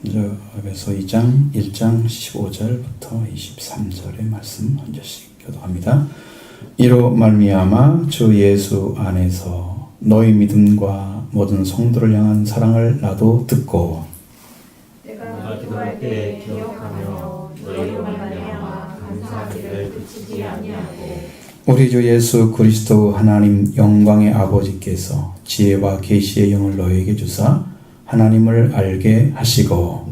에베소 2장 1장 15절부터 23절의 말씀 한 절씩 교도합니다. 이로 말미암아 주 예수 안에서 너희 믿음과 모든 성도를 향한 사랑을 나도 듣고 내가 기도할 때 기억하며 너희로 말미암아 감사하기를 그치지 아니하고 우리 주 예수 그리스도 하나님 영광의 아버지께서 지혜와 계시의 영을 너희에게 주사 하나님을 알게 하시고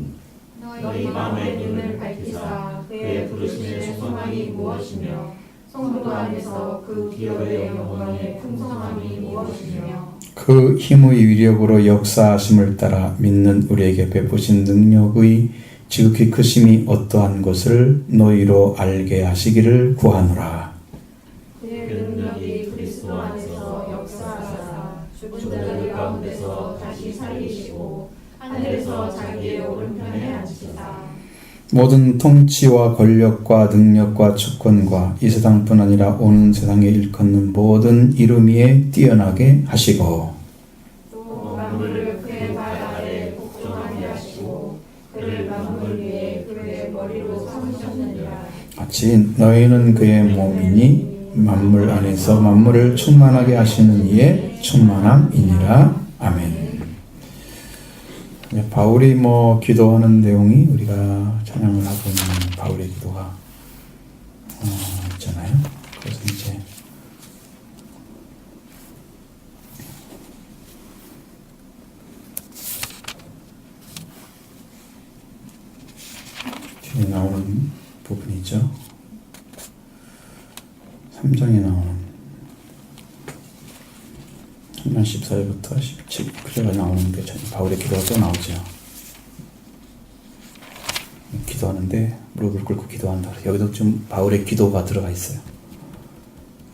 너희 마음의 눈을 밝히사 그의 부르심의 소망이 무엇이며 성도 안에서 그 기업의 영광의 풍성함이 무엇이며 그 힘의 위력으로 역사하심을 따라 믿는 우리에게 베푸신 능력의 지극히 크심이 어떠한 것을 너희로 알게 하시기를 구하노라. 그의 능력이 그리스도 안에서 역사하사 죽은 자들 가운데서 다시 살리시고 하늘에서 자기의 오른편에 앉히사 모든 통치와 권력과 능력과 주권과 이 세상뿐 아니라 오는 세상에 일컫는 모든 이름 위에 뛰어나게 하시고 또 만물을 그의 발 아래 복종하게 하시고 그를 만물 위에 그의 머리로 삼으셨느니라. 같이 너희는 그의 몸이니 만물 안에서 만물을 충만하게 하시는 이의 충만함이니라. 아멘. 바울이 기도하는 내용이 우리가 찬양을 하고 있는 바울의 기도가 있잖아요. 그래서 이제 뒤에 나오는 부분이죠. 3장에 나오는 3장 14절부터 17절가 나오는데 바울의 기도가 또 나오죠. 기도하는데 무릎을 꿇고 기도한다. 여기도 좀 바울의 기도가 들어가 있어요.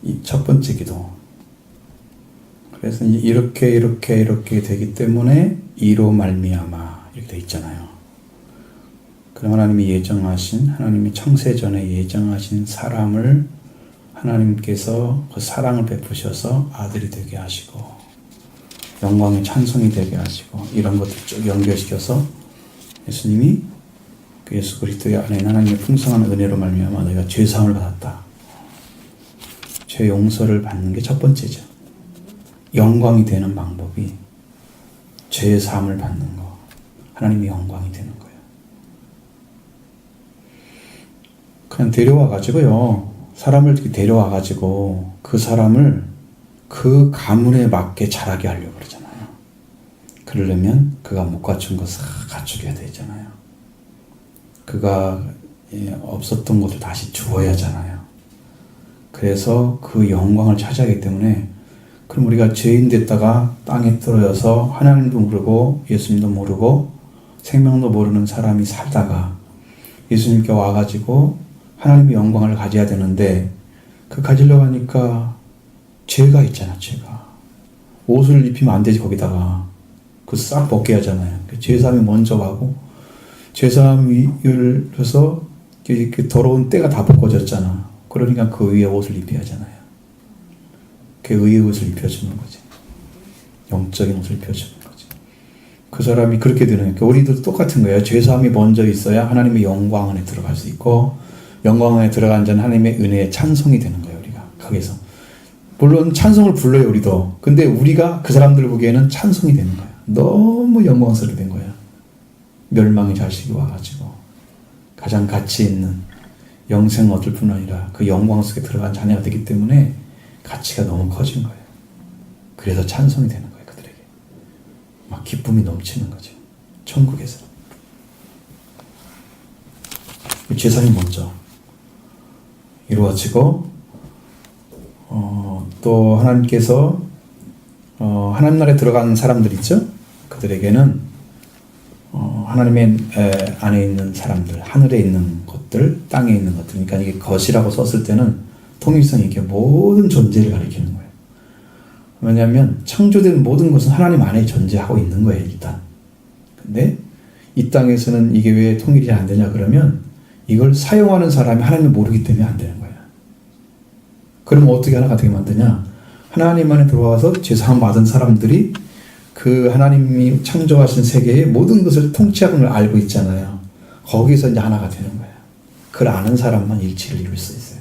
이 첫 번째 기도. 그래서 이렇게 되기 때문에 이로 말미암아 이렇게 돼 있잖아요. 그럼 하나님이 예정하신 하나님이 창세전에 예정하신 사람을 하나님께서 그 사랑을 베푸셔서 아들이 되게 하시고 영광의 찬송이 되게 하시고 이런 것들 쭉 연결시켜서 예수님이 그 예수 그리스도의 안에 하나님의 풍성한 은혜로 말미암아 너희가 죄 사함을 받았다. 죄 용서를 받는 게 첫 번째죠. 영광이 되는 방법이 죄 사함을 받는 거. 하나님의 영광이 되는 거예요. 그냥 데려와 가지고요. 사람을 이렇게 데려와 가지고 그 사람을 그 가문에 맞게 자라게 하려고 그러잖아요. 그러려면 그가 못 갖춘 것을 갖추게 되잖아요. 그가 없었던 것을 다시 주어야 하잖아요. 그래서 그 영광을 차지하기 때문에 그럼 우리가 죄인 됐다가 땅에 떨어져서 하나님도 모르고 예수님도 모르고 생명도 모르는 사람이 살다가 예수님께 와가지고 하나님의 영광을 가져야 되는데 그 가지려고 하니까 죄가 있잖아. 죄가 옷을 입히면 안 되지. 거기다가 그 싹 벗게 하잖아요. 죄사함이 먼저 가고 죄사함을 해서 그 더러운 때가 다 벗겨졌잖아. 그러니까 그 위에 옷을 입혀야 하잖아요. 그 의의 옷을 입혀주는 거지. 영적인 옷을 입혀주는 거지. 그 사람이 그렇게 되는 거예요. 우리도 똑같은 거예요. 죄사함이 먼저 있어야 하나님의 영광 안에 들어갈 수 있고 영광 안에 들어간 자는 하나님의 은혜의 찬송이 되는 거예요. 우리가 거기서 물론 찬송을 불러요. 우리도. 근데 우리가 그 사람들 보기에는 찬송이 되는 거예요. 너무 영광스럽게 된 거예요. 멸망의 자식이 와가지고 가장 가치 있는 영생 얻을 뿐 아니라 그 영광 속에 들어간 자녀가 되기 때문에 가치가 너무 커진 거예요. 그래서 찬송이 되는 거예요. 그들에게 막 기쁨이 넘치는 거죠. 천국에서 제사이 먼저 이루어지고 또 하나님께서 하나님 나라에 들어간 사람들 있죠? 그들에게는 하나님의 안에 있는 사람들, 하늘에 있는 것들, 땅에 있는 것들. 그러니까 이게 것이라고 썼을 때는 통일성이 이게 모든 존재를 가리키는 거예요. 왜냐하면 창조된 모든 것은 하나님 안에 존재하고 있는 거예요. 일단. 근데 이 땅에서는 이게 왜 통일이 안 되냐 그러면 이걸 사용하는 사람이 하나님을 모르기 때문에 안 되는 거예요. 그럼 어떻게 하나가 되게 만드냐? 하나님 안에 들어와서 죄사함 받은 사람들이 그 하나님이 창조하신 세계의 모든 것을 통치하는 걸 알고 있잖아요. 거기서 이제 하나가 되는 거예요. 그걸 아는 사람만 일치를 이룰 수 있어요.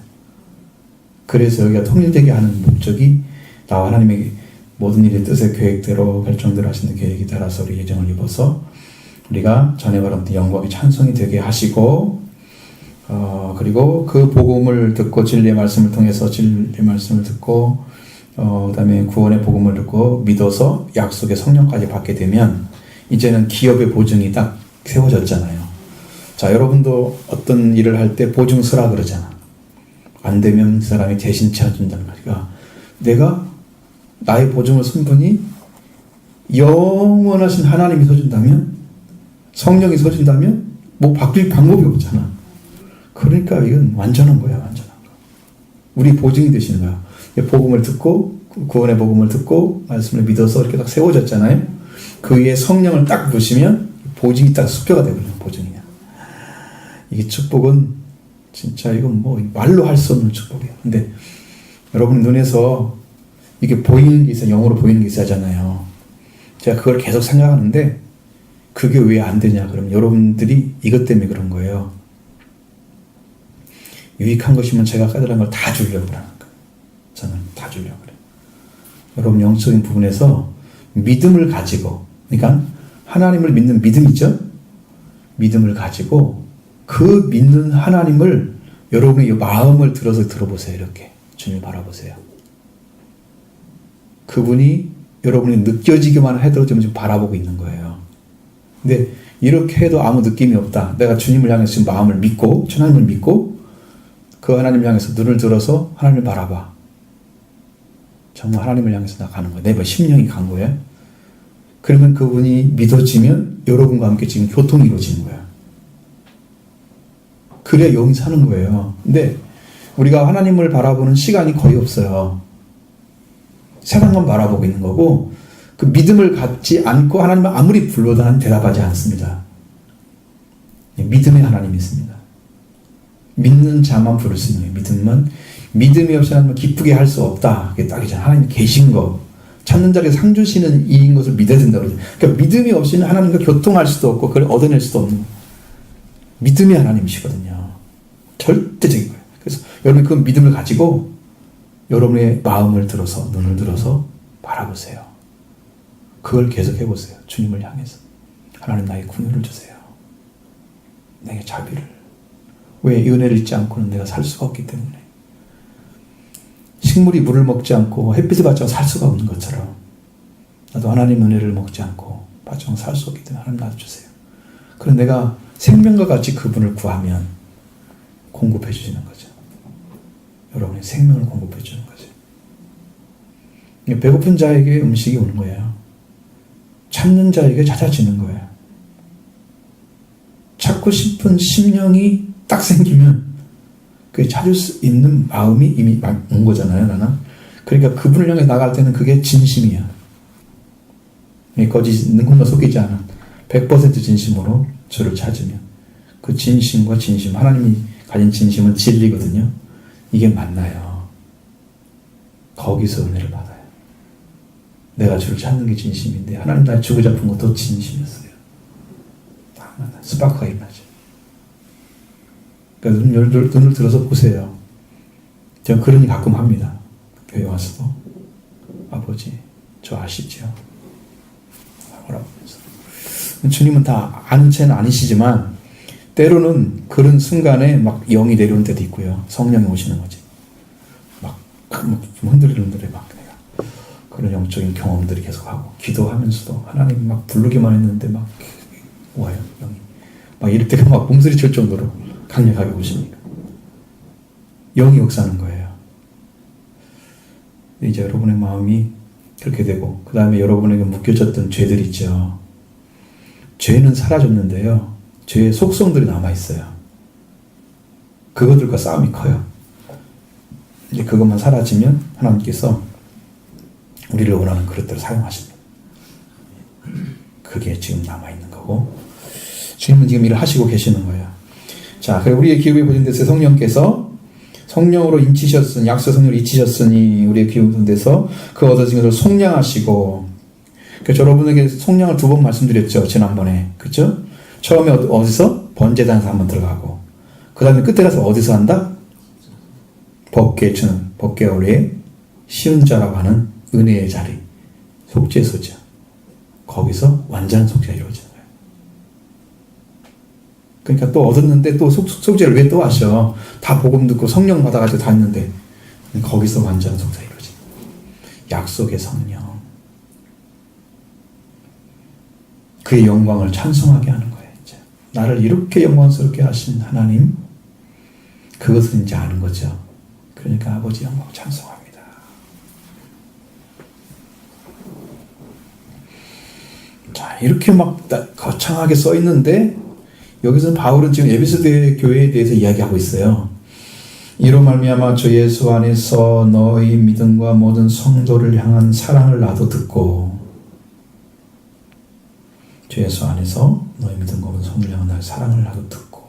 그래서 여기가 통일되게 하는 목적이 나와 하나님의 모든 일의 뜻의 계획대로 결정대로 하시는 계획에 따라서 우리 예정을 입어서 우리가 전에 말한 영광의 찬송이 되게 하시고 그리고 그 복음을 듣고 진리의 말씀을 통해서 진리의 말씀을 듣고 그다음에 구원의 복음을 듣고 믿어서 약속의 성령까지 받게 되면 이제는 기업의 보증이 딱 세워졌잖아요. 자, 여러분도 어떤 일을 할 때 보증 서라 그러잖아. 안 되면 그 사람이 대신 채워준다는 거니까 내가 나의 보증을 쓴 분이 영원하신 하나님이 서준다면 성령이 서준다면 뭐 바뀔 방법이 없잖아. 그러니까 이건 완전한 거야. 완전한 거. 우리 보증이 되시는 거야. 복음을 듣고 구원의 복음을 듣고 말씀을 믿어서 이렇게 딱 세워졌잖아요. 그 위에 성령을 딱 부으시면 보증이 딱 수표가 되거든요. 보증이야. 이게 축복은 진짜 이건 뭐 말로 할 수 없는 축복이에요. 근데 여러분 눈에서 이게 보이는 게 있어요. 영어로 보이는 게 있어야잖아요. 제가 그걸 계속 생각하는데 그게 왜 안 되냐? 그러면 여러분들이 이것 때문에 그런 거예요. 유익한 것이면 제가 까다로운 걸 다 주려고 그러는 거예요. 저는 다 주려고 그래요. 여러분 영적인 부분에서 믿음을 가지고, 그러니까 하나님을 믿는 믿음이죠. 믿음을 가지고 그 믿는 하나님을 여러분의 마음을 들어서 들어보세요. 이렇게 주님 바라보세요. 그분이 여러분이 느껴지기만 해도 지금 바라보고 있는 거예요. 근데 이렇게 해도 아무 느낌이 없다. 내가 주님을 향해서 지금 마음을 믿고 하나님을 믿고 그 하나님을 향해서 눈을 들어서 하나님을 바라봐. 정말 하나님을 향해서 나 가는 거야. 내 심령이 간 거야. 그러면 그분이 믿어지면 여러분과 함께 지금 교통이 이루어지는 거야. 그래야 영이 사는 거예요. 근데 우리가 하나님을 바라보는 시간이 거의 없어요. 세상만 바라보고 있는 거고 그 믿음을 갖지 않고 하나님을 아무리 불러도 하나님 대답하지 않습니다. 믿음의 하나님이 있습니다. 믿는 자만 부를 수 있는 믿음만, 믿음이 없이 하나님을 기쁘게 할 수 없다. 그게 딱이잖아요. 하나님 계신 거. 찾는 자에게 상 주시는 이인 것을 믿어야 된다고 그러죠. 그러니까 믿음이 없이는 하나님과 교통할 수도 없고 그걸 얻어낼 수도 없는 믿음이 하나님이시거든요. 절대적인 거예요. 그래서 여러분이 그 믿음을 가지고 여러분의 마음을 들어서 눈을 들어서 바라보세요. 그걸 계속 해보세요. 주님을 향해서. 하나님 나에게 긍휼을 주세요. 내게 자비를. 왜 이 은혜를 잊지 않고는 내가 살 수가 없기 때문에. 식물이 물을 먹지 않고 햇빛을 받지 않고 살 수가 없는 것처럼 나도 하나님 은혜를 먹지 않고 받지 않고 살 수 없기 때문에 하나님 나도 주세요. 그럼 내가 생명과 같이 그분을 구하면 공급해 주시는 거죠. 여러분의 생명을 공급해 주는 거죠. 배고픈 자에게 음식이 오는 거예요. 찾는 자에게 찾아지는 거예요. 찾고 싶은 심령이 딱 생기면 그 찾을 수 있는 마음이 이미 온 거잖아요, 나는. 그러니까 그분을 향해 나갈 때는 그게 진심이야. 거짓 있는 것만 속이지 않은 100% 진심으로 주를 찾으면 그 진심과 진심, 하나님이 가진 진심은 진리거든요. 이게 만나요. 거기서 은혜를 받아요. 내가 주를 찾는 게 진심인데 하나님 날 주고 잡은 것도 진심이었어요. 다 만나. 스파크가 일어나죠. 그러니까 눈을 들어서 보세요. 제가 그런 일 가끔 합니다. 교회 와서도 아버지 저 아시죠? 뭐라고 해서 주님은 다 아는 채는 아니시지만 때로는 그런 순간에 막 영이 내려오는 때도 있고요. 성령이 오시는 거지. 막 흔들흔들해 막 내가 그런 영적인 경험들이 계속하고 기도하면서도 하나님 막 부르기만 했는데 막 와요 영이. 막 이럴 때가 막 몸소리 칠 정도로 강력하게 오시니까 영이 역사하는 거예요. 이제 여러분의 마음이 그렇게 되고 그 다음에 여러분에게 묶여졌던 죄들 있죠. 죄는 사라졌는데요. 죄의 속성들이 남아있어요. 그것들과 싸움이 커요. 이제 그것만 사라지면 하나님께서 우리를 원하는 그릇대로 사용하십니다. 그게 지금 남아있는 거고 주님은 지금 일을 하시고 계시는 거예요. 자, 그리고 우리의 기업이 보존돼서 성령께서 성령으로 인치셨으니 약속 성령으로 인치셨으니 우리의 기업이 보존돼서 그 얻어진 것을 속량하시고 그러니까 여러분에게 속량을 2번 말씀드렸죠. 지난번에. 그렇죠? 처음에 어디서? 번제단에서 한번 들어가고 그 다음에 끝에 가서 어디서 한다? 법궤 우리의 쉬운 자라고 하는 은혜의 자리, 속죄소죠. 거기서 완전한 속죄가 이루어지는 거예요. 그러니까 또 얻었는데 또 속죄를 왜 또 하셔? 다 복음 듣고 성령 받아가지고 다 했는데 거기서 완전한 속죄가 이루어지는 거예요. 약속의 성령, 그의 영광을 찬송하게 하는 거예요. 이제 나를 이렇게 영광스럽게 하신 하나님, 그것을 이제 아는 거죠. 그러니까 아버지 영광 찬송합니다. 자, 이렇게 막 거창하게 써 있는데 여기서는 바울은 지금 에베소 교회에 대해서 이야기하고 있어요. 이로 말미암아 주 예수 안에서 너희 믿음과 모든 성도를 향한 사랑을 나도 듣고, 주 예수 안에서 너희 믿음과 모든 성도를 향한 사랑을 나도 듣고.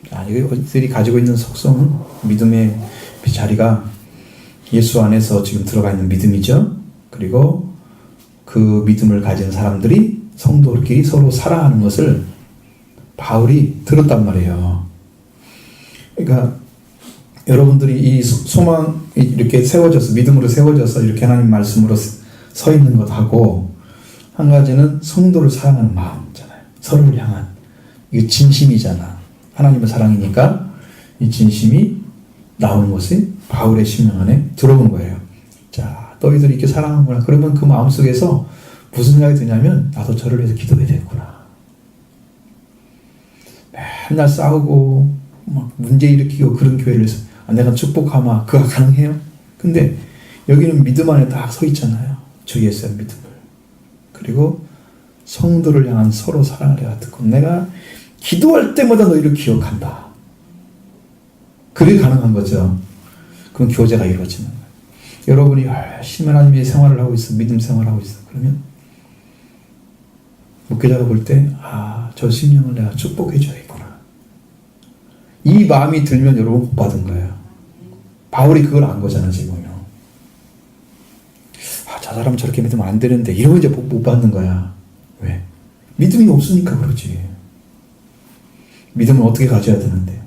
자, 이들이 가지고 있는 속성은 믿음의 자리가 예수 안에서 지금 들어가 있는 믿음이죠. 그리고 그 믿음을 가진 사람들이 성도들끼리 서로 사랑하는 것을 바울이 들었단 말이에요. 그러니까 여러분들이 이 소망 이렇게 세워져서 믿음으로 세워져서 이렇게 하나님 말씀으로 서 있는 것하고 한 가지는 성도를 사랑하는 마음이잖아요. 서로를 향한 이게 진심이잖아. 하나님의 사랑이니까 이 진심이 나오는 것이 바울의 심령 안에 들어온 거예요. 자, 너희들이 이렇게 사랑하는구나. 그러면 그 마음속에서 무슨 생각이 드냐면 나도 저를 위해서 기도해야 되겠구나. 맨날 싸우고 막 문제 일으키고 그런 교회를 해서 내가 축복하마 그가 가능해요? 근데 여기는 믿음 안에 딱 서 있잖아요. 주 예수의 믿음을. 그리고 성도를 향한 서로 사랑을 내가 듣고 내가 기도할 때마다 너희를 기억한다. 그게 가능한 거죠. 그럼 교제가 이루어지는 거예요. 여러분이 열심히 하나님의 생활을 하고 있어. 믿음 생활을 하고 있어. 그러면 목회자가 볼 때 저 심령을 내가 축복해 줘야겠구나. 이 마음이 들면 여러분 복 받은 거예요. 바울이 그걸 안 거잖아 지금요. 저 사람 저렇게 믿으면 안 되는데 이러면 이제 복 못 받는 거야. 왜? 믿음이 없으니까 그러지. 믿음은 어떻게 가져야 되는데?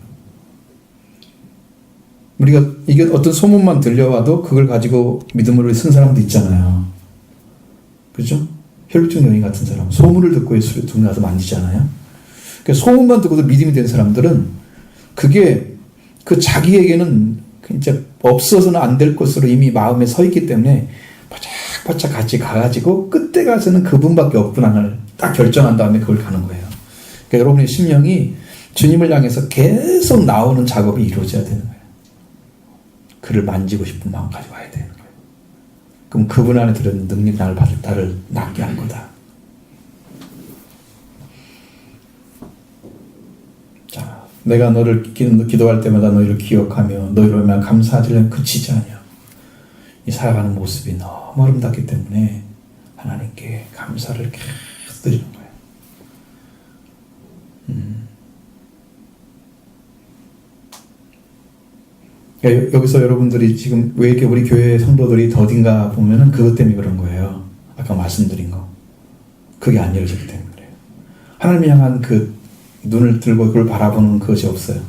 우리가 이게 어떤 소문만 들려와도 그걸 가지고 믿음으로 쓴 사람도 있잖아요. 그렇죠? 혈육적 연인 같은 사람 소문을 듣고 예수를 두 가서 만지잖아요. 그러니까 소문만 듣고도 믿음이 된 사람들은 그게 그 자기에게는 진짜 없어서는 안 될 것으로 이미 마음에 서 있기 때문에 바짝바짝 같이 가가지고 끝에 가서는 그분밖에 없구나를 딱 결정한 다음에 그걸 가는 거예요. 그러니까 여러분의 심령이 주님을 향해서 계속 나오는 작업이 이루어져야 되는 거예요. 그를 만지고 싶은 마음 가지고 와야 되는 거예요. 그럼 그분 안에 들어있는 능력이 나를 낫게 한 거다. 자, 내가 너를 기도할 때마다 너희를 기억하며 너희로 말미암아 감사하리라 그치지 않냐. 이 살아가는 모습이 너무 아름답기 때문에 하나님께 감사를 계속 드리는 거예요. 그러니까 여기서 여러분들이 지금 왜 이렇게 우리 교회 성도들이 더딘가 보면은 그것 때문에 그런 거예요. 아까 말씀드린 거. 그게 안 이루어지기 때문에 그래요. 하나님을 향한 그 눈을 들고 그걸 바라보는 것이 없어요.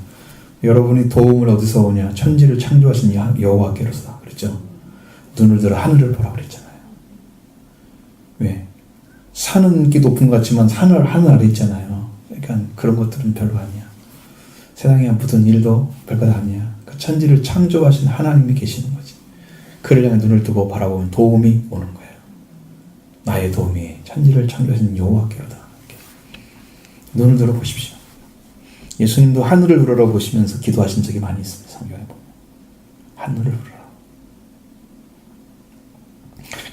여러분이 도움을 어디서 오냐? 천지를 창조하신 여호와께로서 그랬죠. 눈을 들어 하늘을 보라 그랬잖아요. 왜? 산은 게 높은 것 같지만 하늘 아래 있잖아요. 그러니까 그런 것들은 별거 아니야. 세상에 묻은 일도 별것 아니야. 그 천지를 창조하신 하나님이 계시는 거지. 그를 향해 눈을 뜨고 바라보면 도움이 오는 거예요. 나의 도움이 천지를 창조하신 여호와께로다. 눈을 들어 보십시오. 예수님도 하늘을 우러러 보시면서 기도하신 적이 많이 있습니다. 성경에 보면 하늘을 우러러.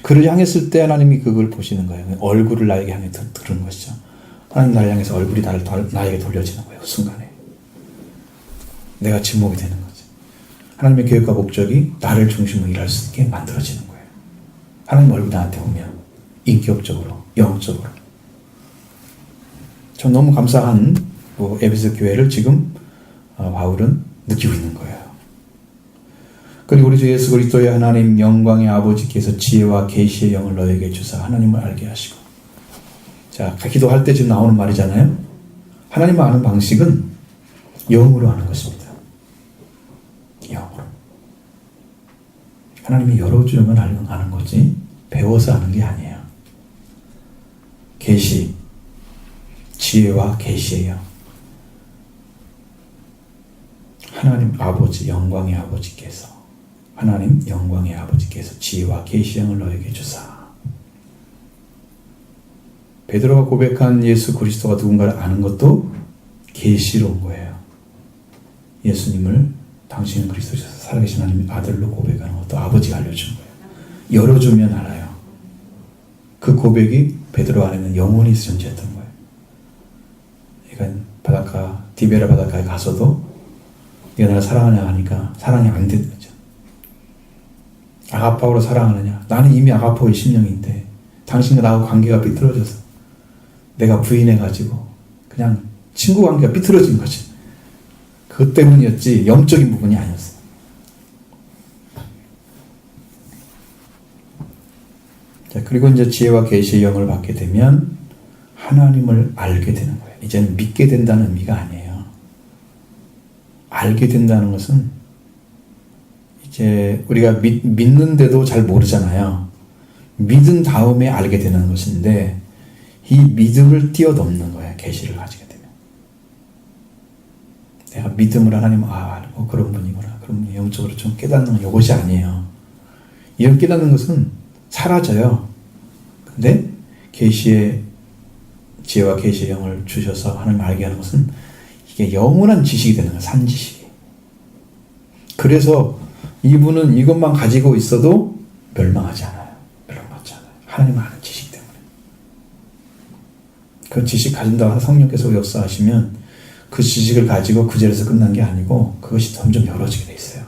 그를 향했을 때 하나님이 그걸 보시는 거예요. 얼굴을 나에게 향해 들은 것이죠. 하나님 나를 향해서 얼굴이 나에게 돌려지는 거예요. 그 순간에 내가 지목이 되는 거지. 하나님의 계획과 목적이 나를 중심으로 일할 수 있게 만들어지는 거예요. 하나님 얼굴이 나한테 오면 인격적으로, 영적으로. 전 너무 감사한 에베소 교회를 지금 바울은 느끼고 있는 거예요. 그리고 우리 주 예수 그리스도의 하나님 영광의 아버지께서 지혜와 계시의 영을 너에게 주사 하나님을 알게 하시고. 자, 기도할 때 지금 나오는 말이잖아요. 하나님을 아는 방식은 영으로 아는 것입니다. 영으로. 하나님이 열어주면 아는 거지 배워서 아는 게 아니에요. 계시, 지혜와 계시예요. 하나님 아버지, 영광의 아버지께서 하나님 영광의 아버지께서 지혜와 계시의 영을 너에게 주사. 베드로가 고백한 예수 그리스도가 누군가를 아는 것도 계시로 온 거예요. 예수님을 당신은 그리스도께서 살아계신 하나님의 아들로 고백하는 것도 아버지가 알려준 거예요. 열어주면 알아요. 그 고백이 베드로 안에는 영원히 존재했던 거예요. 그러니까 디베라 바닷가에 가서도 네가 나를 사랑하냐 하니까 사랑이 안 되는 거죠. 아가파오로 사랑하느냐? 나는 이미 아가파오의 심령인데 당신과 나하고 관계가 삐뚤어져서 내가 부인해가지고 그냥 친구 관계가 삐뚤어진 거지. 그것 때문이었지 영적인 부분이 아니었어. 자, 그리고 이제 지혜와 계시의 영을 받게 되면 하나님을 알게 되는 거예요. 이제는 믿게 된다는 의미가 아니에요. 알게 된다는 것은 이제 우리가 믿는데도 잘 모르잖아요. 믿은 다음에 알게 되는 것인데 이 믿음을 뛰어넘는 거예요. 계시를 가지게 되면. 내가 믿음으로 하나님 그런 분이구나. 그런 분이 영적으로 좀 깨닫는 건 이것이 아니에요. 이런 깨닫는 것은 사라져요. 근데 계시의 지혜와 계시의 영을 주셔서 하나님 알게 하는 것은 이게 영원한 지식이 되는 거예요. 산지식이. 그래서 이분은 이것만 가지고 있어도 멸망하지 않아요. 멸망하지 않아요. 하나님 아는 지식 때문에. 그 지식 가진다고 성령께서 역사하시면 그 지식을 가지고 그 자리에서 끝난 게 아니고 그것이 점점 열어지게 돼 있어요.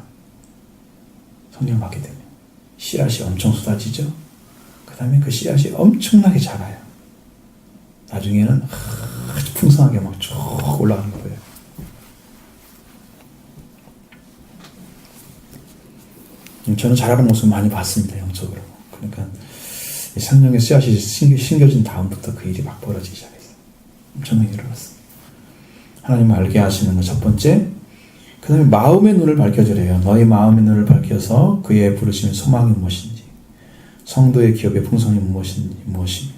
성령 받게 되면. 씨앗이 엄청 쏟아지죠. 그 다음에 그 씨앗이 엄청나게 자라요. 나중에는 아주 풍성하게 막 쭉 올라가는 거예요. 저는 자라는 모습을 많이 봤습니다. 영적으로. 그러니까 성령의 씨앗이 심겨진 다음부터 그 일이 막 벌어지기 시작했어요. 엄청나게 일어났어요. 하나님을 알게 하시는 것 첫 번째. 그 다음에 마음의 눈을 밝혀주래요. 너희 마음의 눈을 밝혀서 그의 부르심의 소망이 무엇인지, 성도의 기업의 풍성이 무엇이며,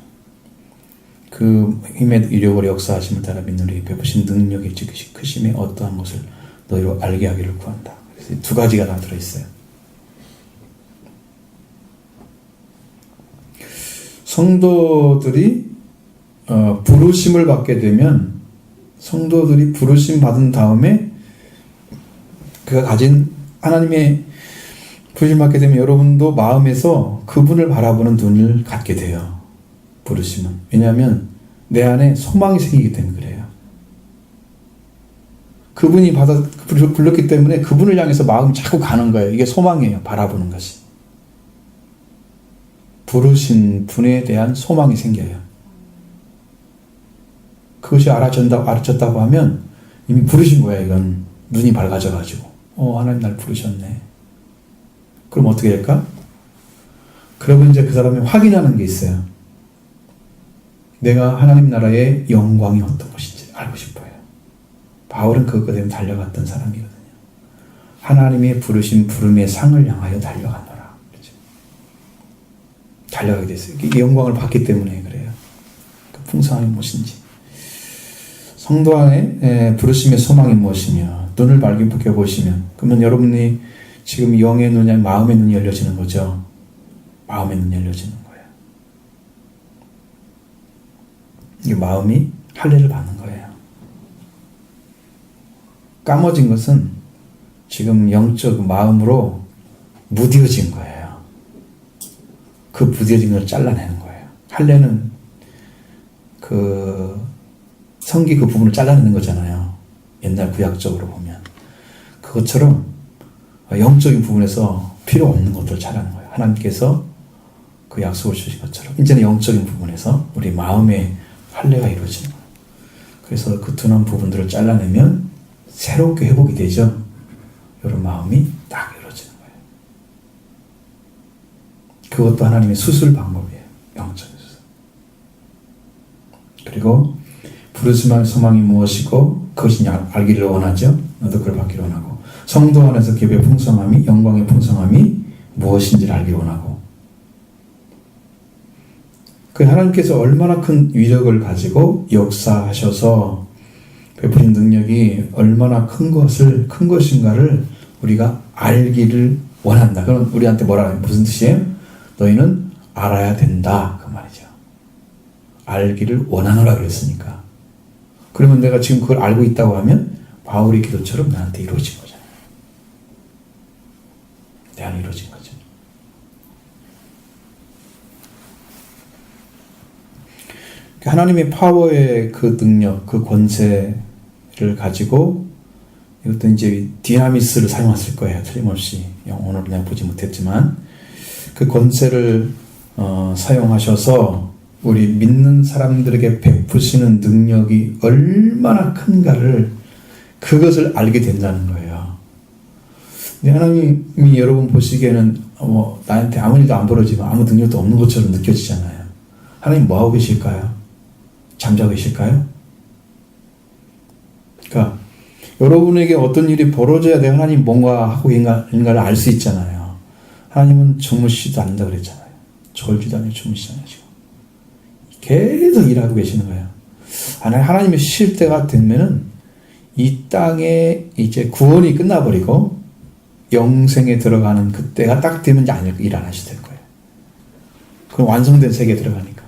그 힘의 이력으로 역사하심을 따라 믿는 우리 베푸신 능력의 크심의 어떠한 것을 너희로 알게 하기를 구한다. 그래서 두 가지가 다 들어있어요. 성도들이 부르심을 받게 되면 성도들이 부르심 받은 다음에 그가 가진 하나님의 부르심 받게 되면 여러분도 마음에서 그분을 바라보는 눈을 갖게 돼요. 부르심은. 왜냐하면 내 안에 소망이 생기기 때문에 그래요. 그분이 불렀기 때문에 그분을 향해서 마음이 자꾸 가는 거예요. 이게 소망이에요. 바라보는 것이. 부르신 분에 대한 소망이 생겨요. 그것이 알아졌다고 하면 이미 부르신 거야. 이건 눈이 밝아져가지고 하나님 날 부르셨네. 그럼 어떻게 될까? 그러면 이제 그 사람이 확인하는 게 있어요. 내가 하나님 나라의 영광이 어떤 것인지 알고 싶어요. 바울은 그것 때문에 달려갔던 사람이거든요. 하나님의 부름의 상을 향하여 달려가노라. 그렇죠? 달려가게 됐어요. 이게 영광을 받기 때문에 그래요. 그 풍성함이 무엇인지. 성도 안에 부르심의 소망이 무엇이며 눈을 밝게 보시면 그러면 여러분이 지금 영의 눈이 아니라 마음의 눈이 열려지는 거죠. 마음의 눈이 열려지는 거예요. 이 마음이 할례를 받는 거예요. 까머진 것은 지금 영적 마음으로 무뎌진 거예요. 그 무뎌진 걸 잘라내는 거예요. 할례는 그 성기 그 부분을 잘라내는 거잖아요. 옛날 구약적으로 보면. 그것처럼 영적인 부분에서 필요 없는 것들을 잘하는 거예요. 하나님께서 그 약속을 주신 것처럼. 이제는 영적인 부분에서 우리 마음의 할례가 이루어지는 거예요. 그래서 그 둔한 부분들을 잘라내면 새롭게 회복이 되죠. 이런 마음이 딱 이루어지는 거예요. 그것도 하나님의 수술 방법이에요. 영적인 수술. 그리고 부르심의 소망이 무엇이고 그것이 알기를 원하죠. 너도 그걸 받기를 원하고 성도 안에서 기업의 풍성함이 영광의 풍성함이 무엇인지를 알기를 원하고 그 하나님께서 얼마나 큰 위력을 가지고 역사하셔서 베푸신 능력이 얼마나 큰 것인가를 우리가 알기를 원한다. 그럼 우리한테 뭐라 하면 무슨 뜻이에요? 너희는 알아야 된다. 그 말이죠. 알기를 원하노라 그랬으니까. 그러면 내가 지금 그걸 알고 있다고 하면 바울의 기도처럼 나한테 이루어진 거잖아요. 내 안에 이루어진 거죠. 하나님의 파워의 그 능력, 그 권세를 가지고 이것도 이제 디나미스를 사용했을 거예요. 틀림없이. 오늘 그냥 보지 못했지만 그 권세를 사용하셔서 우리 믿는 사람들에게 베푸시는 능력이 얼마나 큰가를 그것을 알게 된다는 거예요. 근데 하나님이 여러분 보시기에는 나한테 아무 일도 안 벌어지면 아무 능력도 없는 것처럼 느껴지잖아요. 하나님 뭐하고 계실까요? 잠자고 계실까요? 그러니까 여러분에게 어떤 일이 벌어져야 내가 하나님 뭔가 하고 있는가를 알 수 있잖아요. 하나님은 주무시지도 않는다 그랬잖아요. 졸지도 않아요. 주무시지 않으시고 계속 일하고 계시는 거예요. 하나님이 쉬실 때가 되면은 이 땅에 이제 구원이 끝나버리고 영생에 들어가는 그때가 딱 되면 이제 일 안 하시게 될 거예요. 그럼 완성된 세계에 들어가니까.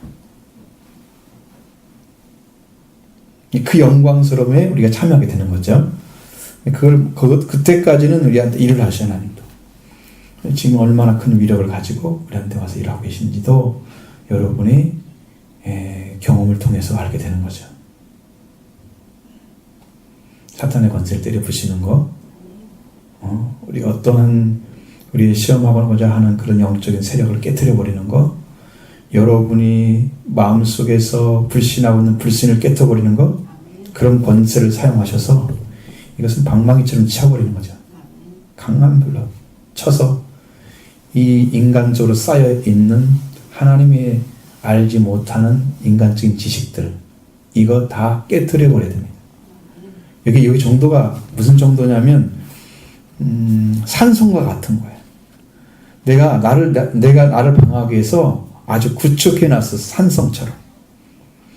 그 영광스러움에 우리가 참여하게 되는 거죠. 그때까지는 우리한테 일을 하셔요, 하나님도. 지금 얼마나 큰 위력을 가지고 우리한테 와서 일하고 계신지도 여러분이 경험을 통해서 알게 되는 거죠. 사탄의 권세를 때려 부시는 거, 우리가 어떠한 우리의 시험하고자 하는 그런 영적인 세력을 깨트려 버리는 거, 여러분이 마음속에서 불신하고 있는 불신을 깨트려버리는 거, 그런 권세를 사용하셔서 이것은 방망이처럼 치워버리는 거죠. 강한 불로 쳐서 이 인간적으로 쌓여있는 하나님이 알지 못하는 인간적인 지식들, 이거 다 깨트려 버려야 됩니다. 여기 정도가 무슨 정도냐면 산성과 같은 거예요. 내가 나를 방어하기 위해서 아주 구축해놨어, 산성처럼.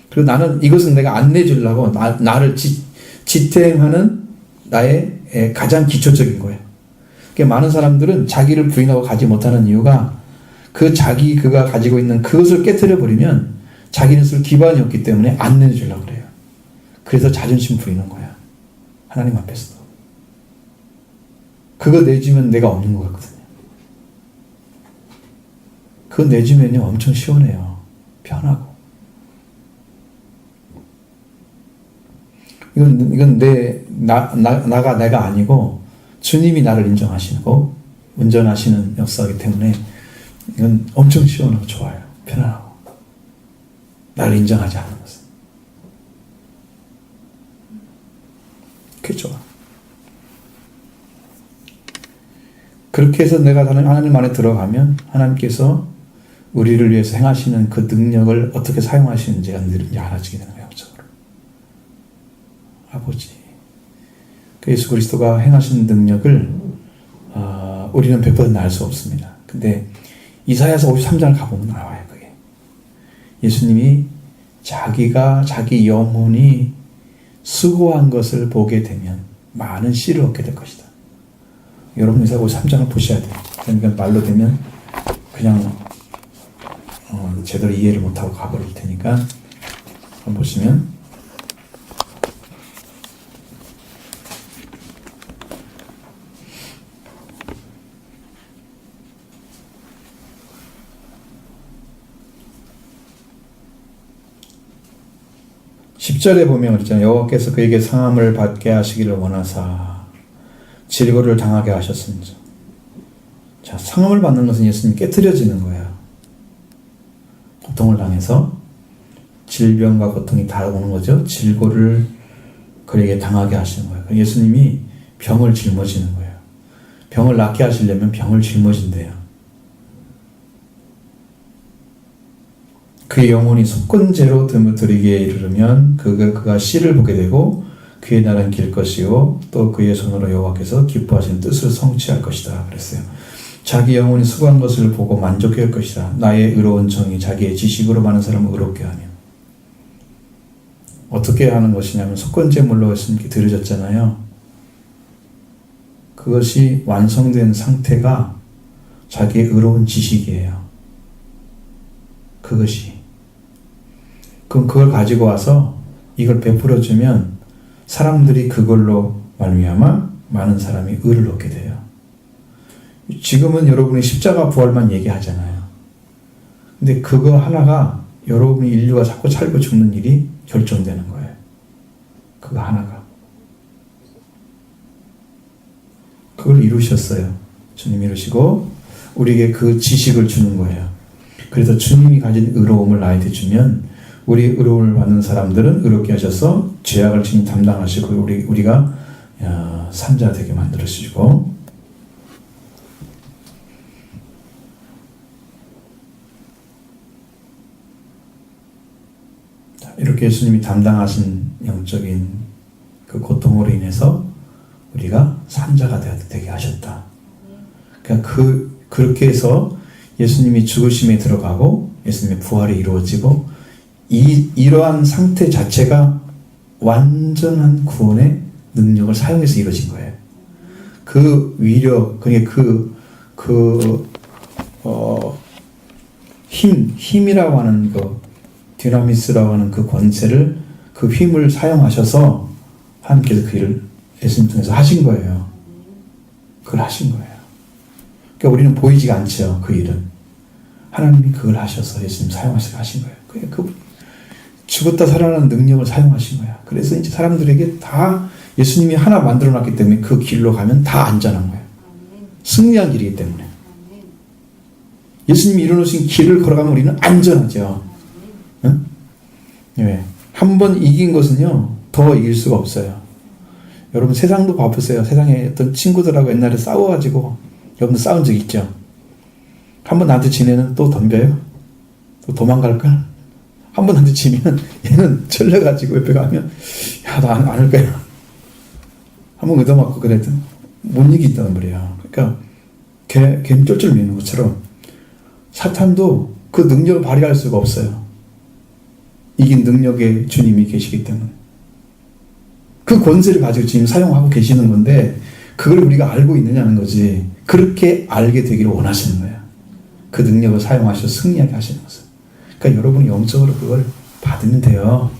그리고 나는 이것은 내가 안 내주려고 나를 지탱하는 나의 가장 기초적인 거예요. 그러니까 많은 사람들은 자기를 부인하고 가지 못하는 이유가 그가 가지고 있는 그것을 깨트려 버리면 자기는 쓸 기반이 없기 때문에 안 내주려고 그래요. 그래서 자존심 부리는 거야. 하나님 앞에서도. 그거 내주면 내가 없는 것 같거든요. 그거 내주면요 엄청 시원해요. 편하고. 이건 내가 아니고 주님이 나를 인정하시고 운전하시는 역사이기 때문에 이건 엄청 시원하고 좋아요. 편안하고. 나를 인정하지 않는 것은. 그게 좋아. 그렇게 해서 내가 하나님 안에 들어가면 하나님께서 우리를 위해서 행하시는 그 능력을 어떻게 사용하시는지가 늘 알아지게 되는 거예요. 영적으로. 아버지. 예수 그리스도가 행하시는 능력을 우리는 100% 알 수 없습니다. 근데 이사야서 53장을 가보면 나와요. 그게. 예수님이 자기 영혼이 수고한 것을 보게 되면 많은 씨를 얻게 될 것이다. 여러분 이사야 53장을 보셔야 돼요. 그러니까 말로 되면 그냥 제대로 이해를 못하고 가버릴 테니까 한번 보시면 10절에 보면 그랬잖아요. 여호와께서 그에게 상함을 받게 하시기를 원하사 질고를 당하게 하셨습니다. 자, 상함을 받는 것은 예수님이 깨트려지는 거예요. 고통을 당해서 질병과 고통이 다 오는 거죠. 질고를 그에게 당하게 하시는 거예요. 예수님이 병을 짊어지는 거예요. 병을 낫게 하시려면 병을 짊어진대요. 그의 영혼이 속건제로 드리기에 이르르면 그가 씨를 보게 되고 그의 날은 길 것이요 또 그의 손으로 여호와께서 기뻐하시는 뜻을 성취할 것이다 그랬어요. 자기 영혼이 수고한 것을 보고 만족할 것이다. 나의 의로운 정이 자기의 지식으로 많은 사람을 의롭게 하며. 어떻게 하는 것이냐면 속건제물로 예수님께 드려졌잖아요. 그것이 완성된 상태가 자기의 의로운 지식이에요. 그것이. 그럼 그걸 가지고 와서 이걸 베풀어주면 사람들이 그걸로 말미암아 많은 사람이 의를 얻게 돼요. 지금은 여러분이 십자가 부활만 얘기하잖아요. 근데 그거 하나가 여러분이 인류가 자꾸 살고 죽는 일이 결정되는 거예요. 그거 하나가. 그걸 이루셨어요. 주님이 이루시고 우리에게 그 지식을 주는 거예요. 그래서 주님이 가진 의로움을 나한테 주면 우리 의로움을 받는 사람들은 의롭게 하셔서 죄악을 주님 담당하시고 우리가 산자 되게 만들어주시고 이렇게 예수님이 담당하신 영적인 그 고통으로 인해서 우리가 산자가 되게 하셨다. 그러니까 그렇게 해서 예수님이 죽으심에 들어가고 예수님의 부활이 이루어지고 이러한 상태 자체가 완전한 구원의 능력을 사용해서 이루어진 거예요. 그 위력, 힘이라고 하는 거, 디나미스라고 하는 그 권세를, 그 힘을 사용하셔서 하나님께서 그 일을 예수님 통해서 하신 거예요. 그걸 하신 거예요. 그러니까 우리는 보이지가 않죠. 그 일은. 하나님이 그걸 하셔서 예수님 사용하셔서 하신 거예요. 그 죽었다 살아나는 능력을 사용하신 거야. 그래서 이제 사람들에게 다 예수님이 하나 만들어 놨기 때문에 그 길로 가면 다 안전한 거예요. 승리한 길이기 때문에. 예수님이 이루어놓으신 길을 걸어가면 우리는 안전하죠. 응? 네. 한 번 이긴 것은요, 더 이길 수가 없어요. 여러분 세상도 바쁘세요. 세상에 어떤 친구들하고 옛날에 싸워가지고 여러분들 싸운 적 있죠? 한 번 나한테 지내는 또 덤벼요? 또 도망갈걸? 한 번 나한테 지면 얘는 철려가지고 옆에 가면 야, 나 안 할 거야. 한 번 얻어맞고 그래도 못 이긴다는 말이야. 그러니까 개는 쫄쫄 미는 것처럼 사탄도 그 능력을 발휘할 수가 없어요. 이긴 능력의 주님이 계시기 때문에. 그 권세를 가지고 지금 사용하고 계시는 건데 그걸 우리가 알고 있느냐는 거지. 그렇게 알게 되기를 원하시는 거예요. 그 능력을 사용하셔서 승리하게 하시는 것을. 그러니까 여러분이 영적으로 그걸 받으면 돼요.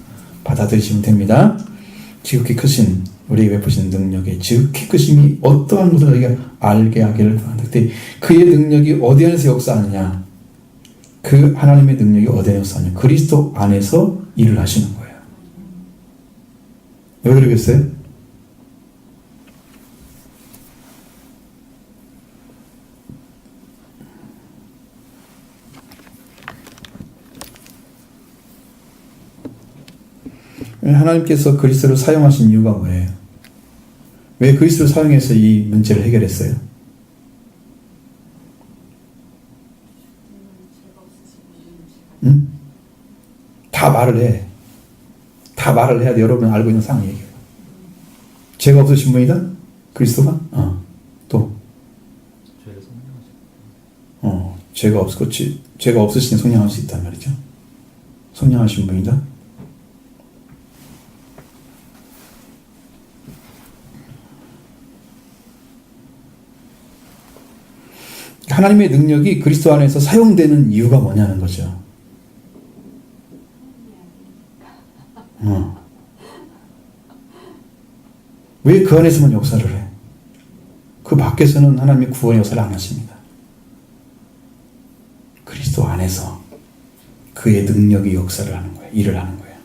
받아들이시면 됩니다. 지극히 크신 우리에게 베푸신 능력의 지극히 크심이 어떠한 것을 우리가 알게 하기를 원한다. 그의 능력이 어디 안에서 역사하느냐? 그 하나님의 능력이 어디 안에서 역사하느냐? 그리스도 안에서 일을 하시는 거예요. 왜 그러겠어요? 하나님께서 그리스도를 사용하신 이유가 뭐예요? 왜 그리스도를 사용해서 이 문제를 해결했어요? 응? 다 말을 해. 다 말을 해야 돼. 여러분 알고 있는 상황 얘기해요. 죄가 없으신 분이다? 그리스도가? 또? 죄가 없으시니 성령할 수 있단 말이죠. 성령하신 분이다? 하나님의 능력이 그리스도 안에서 사용되는 이유가 뭐냐는 거죠. 왜 그 안에서만 역사를 해? 그 밖에서는 하나님의 구원의 역사를 안 하십니다. 그리스도 안에서 그의 능력이 역사를 하는 거예요. 일을 하는 거예요.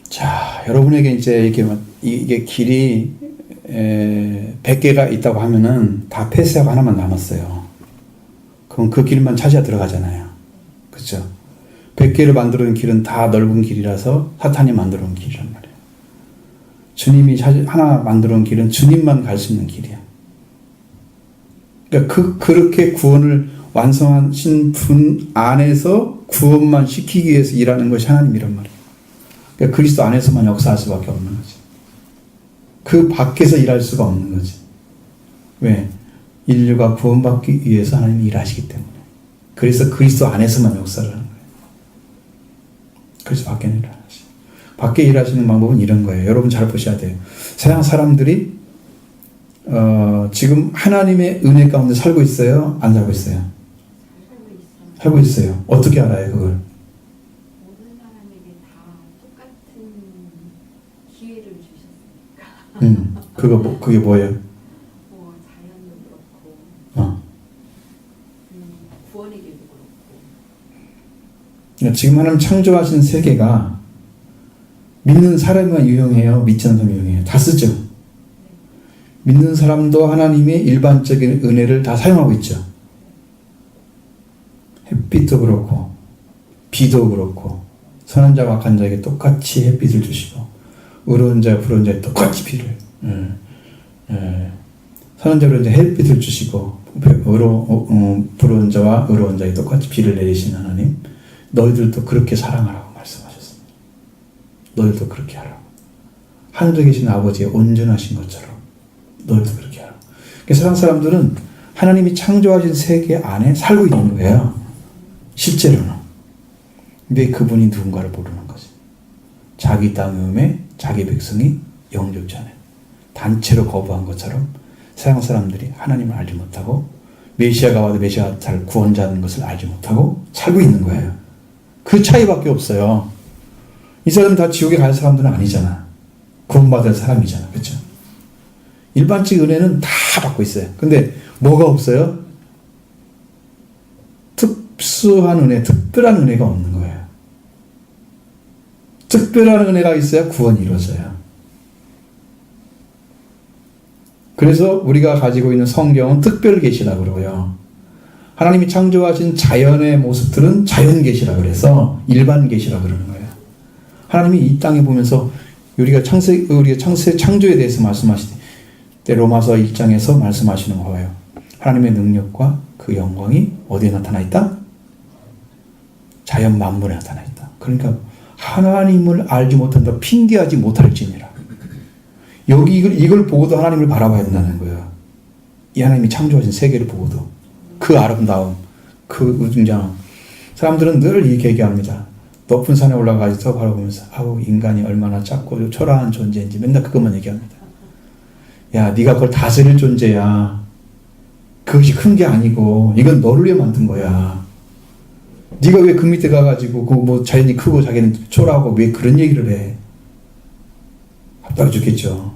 자, 여러분에게 이제 이게 길이 100개가 있다고 하면은 다 폐쇄하고 하나만 남았어요. 그럼 그 길만 찾아 들어가잖아요. 그렇죠? 100개를 만들어 놓은 길은 다 넓은 길이라서 사탄이 만들어 놓은 길이란 말이에요. 주님이 하나 만들어 놓은 길은 주님만 갈 수 있는 길이야. 그러니까 그렇게 구원을 완성하신 분 안에서 구원만 시키기 위해서 일하는 것이 하나님이란 말이에요. 그러니까 그리스도 안에서만 역사할 수밖에 없는 거지. 그 밖에서 일할 수가 없는 거지. 왜? 인류가 구원받기 위해서 하나님이 일하시기 때문에. 그래서 그리스도 안에서만 역사를 하는 거예요. 그래서 밖에는 일을 안 하시죠. 밖에 일하시는 방법은 이런 거예요. 여러분 잘 보셔야 돼요. 세상 사람들이 지금 하나님의 은혜 가운데 살고 있어요? 안 살고 있어요? 살고 있어요. 어떻게 알아요, 그걸? 모든 사람에게 다 똑같은 기회를 주셨으니까. 그게 뭐예요? 자연도 그렇고, 구원에게도 그렇고. 그러니까 지금 하나님 창조하신 세계가 믿는 사람만 유용해요? 믿지 않는 사람이 유용해요? 다 쓰죠? 믿는 사람도 하나님의 일반적인 은혜를 다 사용하고 있죠. 햇빛도 그렇고 비도 그렇고 선한 자와 악한 자에게 똑같이 햇빛을 주시고 의로운 자와 불의한 자에게 똑같이 비를 선한 자와 의로운 자에 햇빛을 주시고 불의한 자와 의로운 자에게 똑같이 비를 내리시는 하나님, 너희들도 그렇게 사랑하라고 말씀하셨습니다. 너희들도 그렇게 하라고. 하늘에 계신 아버지의 온전하신 것처럼 너희도 그렇게 하라고. 세상 사람들은 하나님이 창조하신 세계 안에 살고 있는 거예요. 실제로는. 근데 그분이 누군가를 모르는 거지. 자기 땅에 자기 백성이 영접지 않아요. 단체로 거부한 것처럼 세상 사람들이 하나님을 알지 못하고 메시아가 와도 메시아가 잘 구원자는 것을 알지 못하고 살고 있는 거예요. 그 차이밖에 없어요. 이 사람 다 지옥에 갈 사람들은 아니잖아. 구원받을 사람이잖아. 그렇죠? 일반적 은혜는 다 받고 있어요. 근데 뭐가 없어요? 특수한 은혜, 특별한 은혜가 없는 거예요. 특별한 은혜가 있어야 구원이 이루어져요. 그래서 우리가 가지고 있는 성경은 특별 계시라고 그러고요. 하나님이 창조하신 자연의 모습들은 자연 계시라 그래서 일반 계시라 그러는 거예요. 하나님이 이 땅에 보면서 우리가 창조에 대해서 말씀하실 때 로마서 1장에서 말씀하시는 거예요. 하나님의 능력과 그 영광이 어디에 나타나 있다? 자연 만물에 나타나 있다. 그러니까 하나님을 알지 못한다, 핑계하지 못할지니라. 여기 이걸 보고도 하나님을 바라봐야 된다는 거예요. 이 하나님이 창조하신 세계를 보고도 그 아름다움, 그 우중장함. 사람들은 늘 이렇게 얘기합니다. 높은 산에 올라가서 바라보면서 아우 인간이 얼마나 작고 초라한 존재인지 맨날 그것만 얘기합니다. 야, 네가 그걸 다스릴 존재야. 그것이 큰 게 아니고 이건 너를 위해 만든 거야. 네가 왜 그 밑에 가가지고 그 자연이 크고 자기는 초라하고 왜 그런 얘기를 해? 답답해 죽겠죠.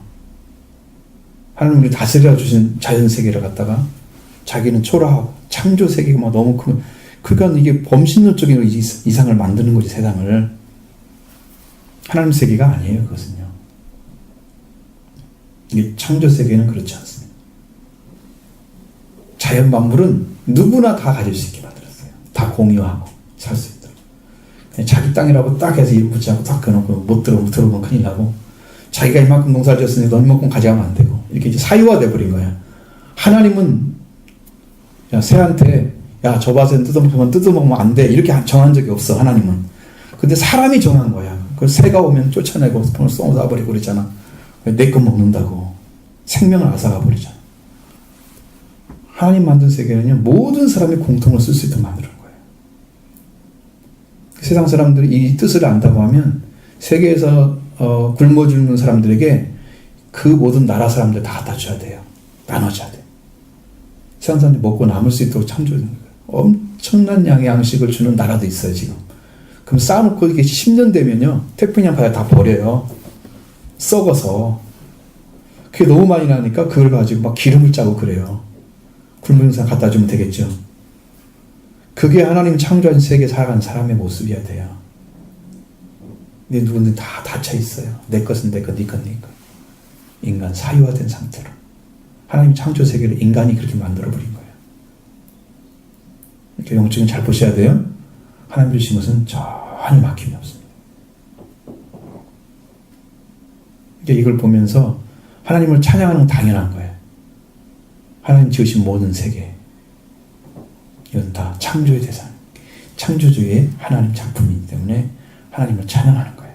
하나님이 다스려 주신 자연 세계를 갖다가 자기는 초라하고 창조 세계가 너무 크면, 그러니까 이게 범신론적인 이상을 만드는 거지, 세상을. 하나님 세계가 아니에요, 그것은요. 이게 창조 세계는 그렇지 않습니다. 자연 만물은 누구나 다 가질 수 있게 만들었어요. 다 공유하고 살 수 있도록. 자기 땅이라고 딱 해서 이름 붙지 않고 딱 그어놓고 못 들어오면 큰일 나고, 자기가 이만큼 농사를 지었으니 너 이만큼 가져가면 안 되고, 이렇게 이제 사유화 돼버린 거야. 하나님은 야, 새한테 야, 저 밭은 뜯어먹으면 안 돼, 이렇게 정한 적이 없어, 하나님은. 근데 사람이 정한 거야. 그 새가 오면 쫓아내고 손을 쏘아버리고 그러잖아. 내 거 먹는다고 생명을 앗아가 버리잖아. 하나님 만든 세계는요, 모든 사람이 공통으로 쓸 수 있도록 만드는 거예요. 세상 사람들이 이 뜻을 안다고 하면 세계에서 굶어 죽는 사람들에게 그 모든 나라 사람들 다 갖다 줘야 돼요. 나눠줘야 돼. 세상 사람들이 먹고 남을 수 있도록 창조하는 거예요. 엄청난 양의 양식을 주는 나라도 있어요, 지금. 그럼 쌓아놓고 이게 10년 되면요, 태평양 바다에 다 버려요. 썩어서. 그게 너무 많이 나니까 그걸 가지고 막 기름을 짜고 그래요. 굶은 사람 갖다 주면 되겠죠. 그게 하나님 창조한 세계에 살아가는 사람의 모습이어야 돼요. 근데 누구든 다 닫혀 있어요. 내 것은 내 것, 네 것, 네 것. 인간 사유화된 상태로. 하나님 창조 세계를 인간이 그렇게 만들어버린 거예요. 이렇게 영적인 잘 보셔야 돼요. 하나님 주신 것은 전혀 막힘이 없습니다. 이제 이걸 보면서 하나님을 찬양하는 건 당연한 거예요. 하나님 지으신 모든 세계. 이건 다 창조의 대상, 창조주의 하나님 작품이기 때문에 하나님을 찬양하는 거예요.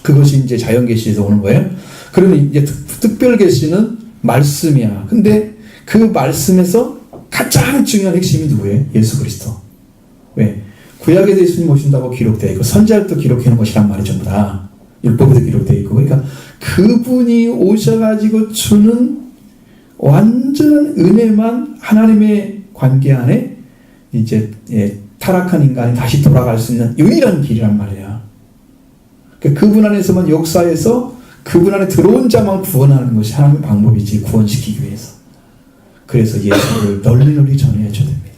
그것이 이제 자연계시에서 오는 거예요. 그러면 이제 특별계시는 말씀이야. 근데 그 말씀에서 가장 중요한 핵심이 누구예요? 예수 그리스도. 왜? 구약에서 예수님 오신다고 기록되어 있고 선지자들도 기록해 놓은 것이란 말이 전부 다 율법에도 기록되어 있고, 그러니까 그분이 오셔가지고 주는 완전한 은혜만 하나님의 관계 안에 이제 타락한 인간이 다시 돌아갈 수 있는 유일한 길이란 말이야. 그러니까 그분 안에서만 역사해서 그분 안에 들어온 자만 구원하는 것이 하나님의 방법이지, 구원시키기 위해서. 그래서 예수를 널리 널리 전해줘야 됩니다.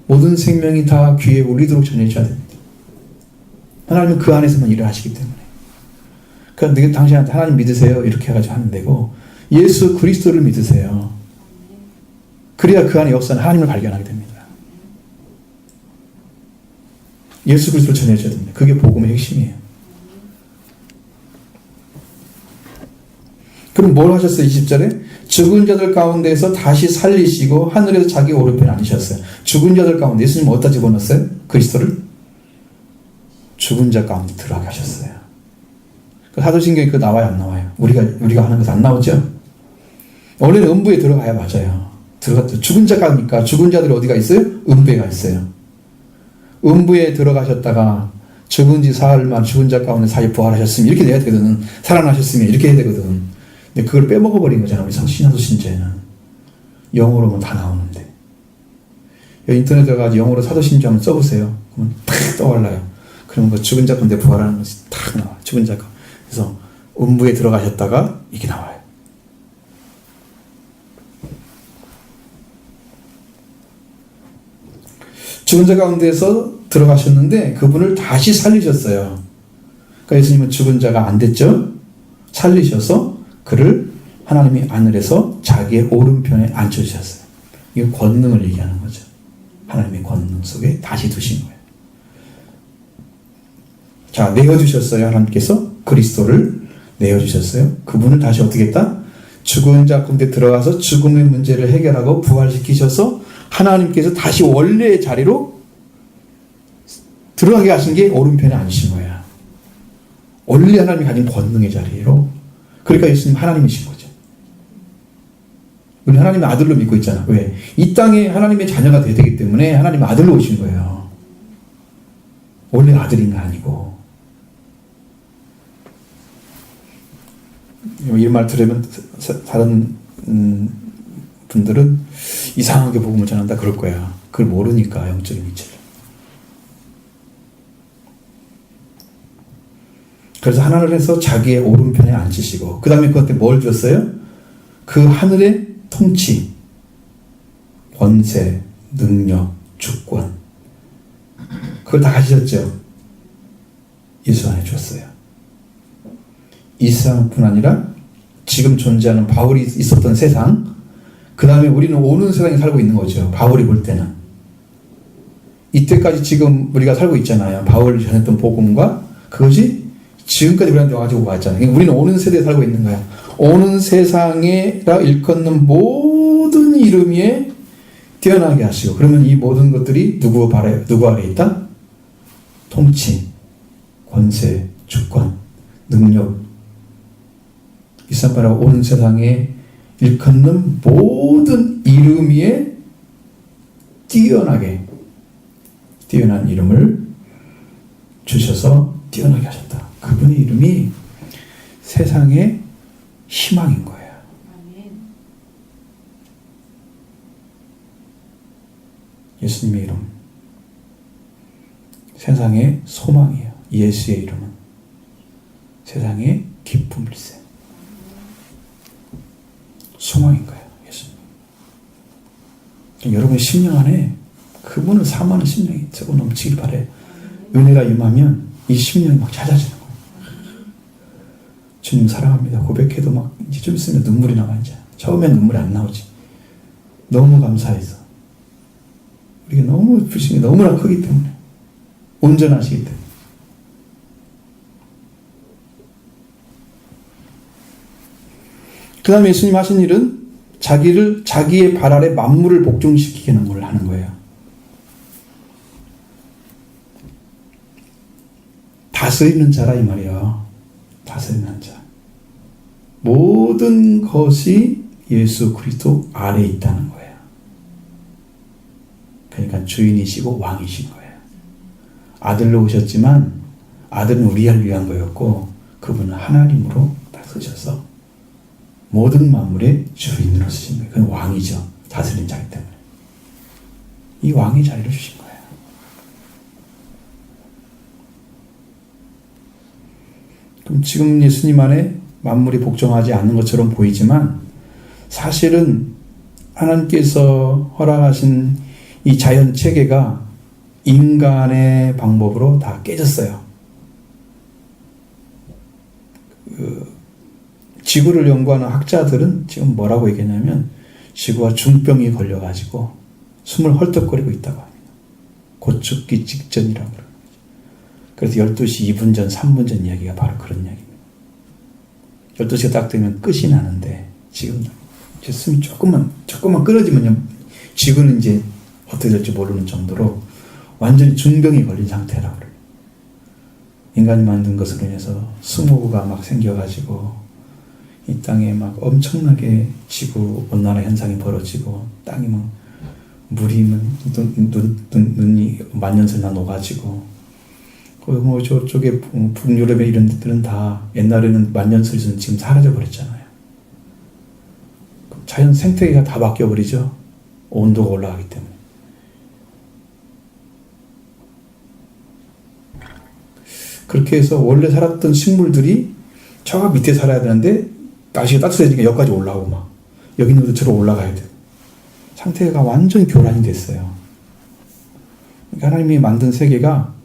모든 생명이 다 귀에 울리도록 전해줘야 됩니다. 하나님은 그 안에서만 일을 하시기 때문에. 그러니까 당신한테 하나님 믿으세요 이렇게 해가지고 하면 되고, 예수 그리스도를 믿으세요. 그래야 그 안에 역사는 하나님을 발견하게 됩니다. 예수 그리스도를 전해줘야 됩니다. 그게 복음의 핵심이에요. 그럼 뭘 하셨어요? 20절에 죽은 자들 가운데서 다시 살리시고 하늘에서 자기 오른편에 앉으셨어요. 죽은 자들 가운데 예수님 어디다 집어넣었어요? 그리스도를 죽은 자 가운데 들어가게 하셨어요. 그 사도신경에 그거 나와요, 안 나와요? 우리가 하는 것은 안 나오죠? 원래는 음부에 들어가야 맞아요. 들어갔죠. 죽은 자가 하니까 죽은 자들이 어디가 있어요? 음부에 가 있어요. 음부에 들어가셨다가 죽은 지 사흘만 죽은 자 가운데 사이 부활하셨으면 이렇게 돼야 되거든. 살아나셨으면 이렇게 해야 되거든. 근데 그걸 빼먹어버린 거잖아, 우리 신화도 신자에는. 영어로만 다 나오는데. 인터넷 들어가서 영어로 사도신조 한번 써보세요. 그러면 탁 떠올라요. 그러면 그 죽은 자 가운데 부활하는 것이 탁 나와요. 죽은 자가. 그래서 음부에 들어가셨다가 이게 나와요. 죽은 자 가운데서 들어가셨는데 그분을 다시 살리셨어요. 그러니까 예수님은 죽은 자가 안 됐죠? 살리셔서 그를 하나님이 하늘에서 자기의 오른편에 앉혀주셨어요. 이거 권능을 얘기하는 거죠. 하나님의 권능 속에 다시 두신 거예요. 자, 내어주셨어요. 하나님께서 그리스도를 내어주셨어요. 그분을 다시 어떻게 했다? 죽은 자 가운데 들어가서 죽음의 문제를 해결하고 부활시키셔서 하나님께서 다시 원래의 자리로 들어가게 하신 게 오른편에 앉으신 거야. 원래 하나님이 가진 권능의 자리로. 그러니까 예수님 하나님이신 거죠. 우리 하나님의 아들로 믿고 있잖아. 왜? 이 땅에 하나님의 자녀가 돼야 되기 때문에 하나님의 아들로 오신 거예요. 원래 아들인 거 아니고. 이런 말 들으면 다른 분들은 이상하게 복음을 전한다 그럴 거야. 그걸 모르니까, 영적인 이치를. 그래서 하늘에서 자기의 오른편에 앉으시고, 그 다음에 그한테 뭘 줬어요? 그 하늘의 통치, 권세, 능력, 주권, 그걸 다 가지셨죠. 예수 안에 줬어요. 이 세상뿐 아니라 지금 존재하는 바울이 있었던 세상, 그 다음에 우리는 오는 세상에 살고 있는 거죠. 바울이 볼 때는. 이때까지 지금 우리가 살고 있잖아요. 바울이 전했던 복음과 그것이 지금까지 우리한테 와가지고 왔잖아요. 우리는 오는 세대에 살고 있는 거야. 오는 세상에라 일컫는 모든 이름 위에 뛰어나게 하시고, 그러면 이 모든 것들이 누구 아래 있다? 통치, 권세, 주권, 능력. 이 사람바라 오는 세상에 일컫는 모든 이름 위에 뛰어난 이름을 주셔서 뛰어나게 하셨다. 그분의 이름이 세상의 희망인 거예요. 예수님의 이름, 세상의 소망이에요. 예수의 이름은 세상의 기쁨일세. 소망인 거예요. 예수님. 여러분의 심령 안에 그분을 사모하는 심령이 저거 넘치길 바래요. 은혜가 임하면 이 심령이 막 찾아지는 거예요. 주님 사랑합니다. 고백해도 막 이제 좀 있으면 눈물이 나와. 이제 처음엔 눈물이 안 나오지. 너무 감사해서. 우리가 너무 부심이 너무나 크기 때문에, 온전하시기 때문에. 그 다음에 예수님 하신 일은 자기의 발 아래 만물을 복종시키는 걸 하는 거예요. 다스리는 자라 이 말이에요. 다스리는 자. 모든 것이 예수 그리스도 아래에 있다는 거예요. 그러니까 주인이시고 왕이신 거예요. 아들로 오셨지만 아들은 우리를 위한 거였고 그분은 하나님으로 다스리셔서 모든 만물의 주인으로 쓰신 거예요. 그건 왕이죠. 다스린 자이기 때문에. 이 왕의 자리를 주신 거예요. 그럼 지금 예수님 안에 만물이 복종하지 않는 것처럼 보이지만 사실은 하나님께서 허락하신 이 자연 체계가 인간의 방법으로 다 깨졌어요. 지구를 연구하는 학자들은 지금 뭐라고 얘기하냐면 지구가 중병이 걸려가지고 숨을 헐떡거리고 있다고 합니다. 곧 죽기 직전이라고 그래요. 그래서 12시 2분 전, 3분 전 이야기가 바로 그런 이야기입니다. 12시가 딱 되면 끝이 나는데 지금 제 숨이 조금만 끊어지면 지구는 이제 어떻게 될지 모르는 정도로 완전히 중병이 걸린 상태라고 그래요. 인간이 만든 것으로 인해서 스모그가 막 생겨가지고 이 땅에 막 엄청나게 지구 온난화 현상이 벌어지고 땅이 막 물이 눈이 만년설나 녹아지고 뭐 저쪽에 북유럽에 이런 데들은 다 옛날에는 만년설이 지금 사라져 버렸잖아요. 자연 생태계가 다 바뀌어 버리죠. 온도가 올라가기 때문에. 그렇게 해서 원래 살았던 식물들이 저 밑에 살아야 되는데 날씨가 따뜻해지니까 여기까지 올라오고 막 여기 있는 것처럼 올라가야 돼요. 상태가 완전히 교란이 됐어요. 그러니까 하나님이 만든 세계가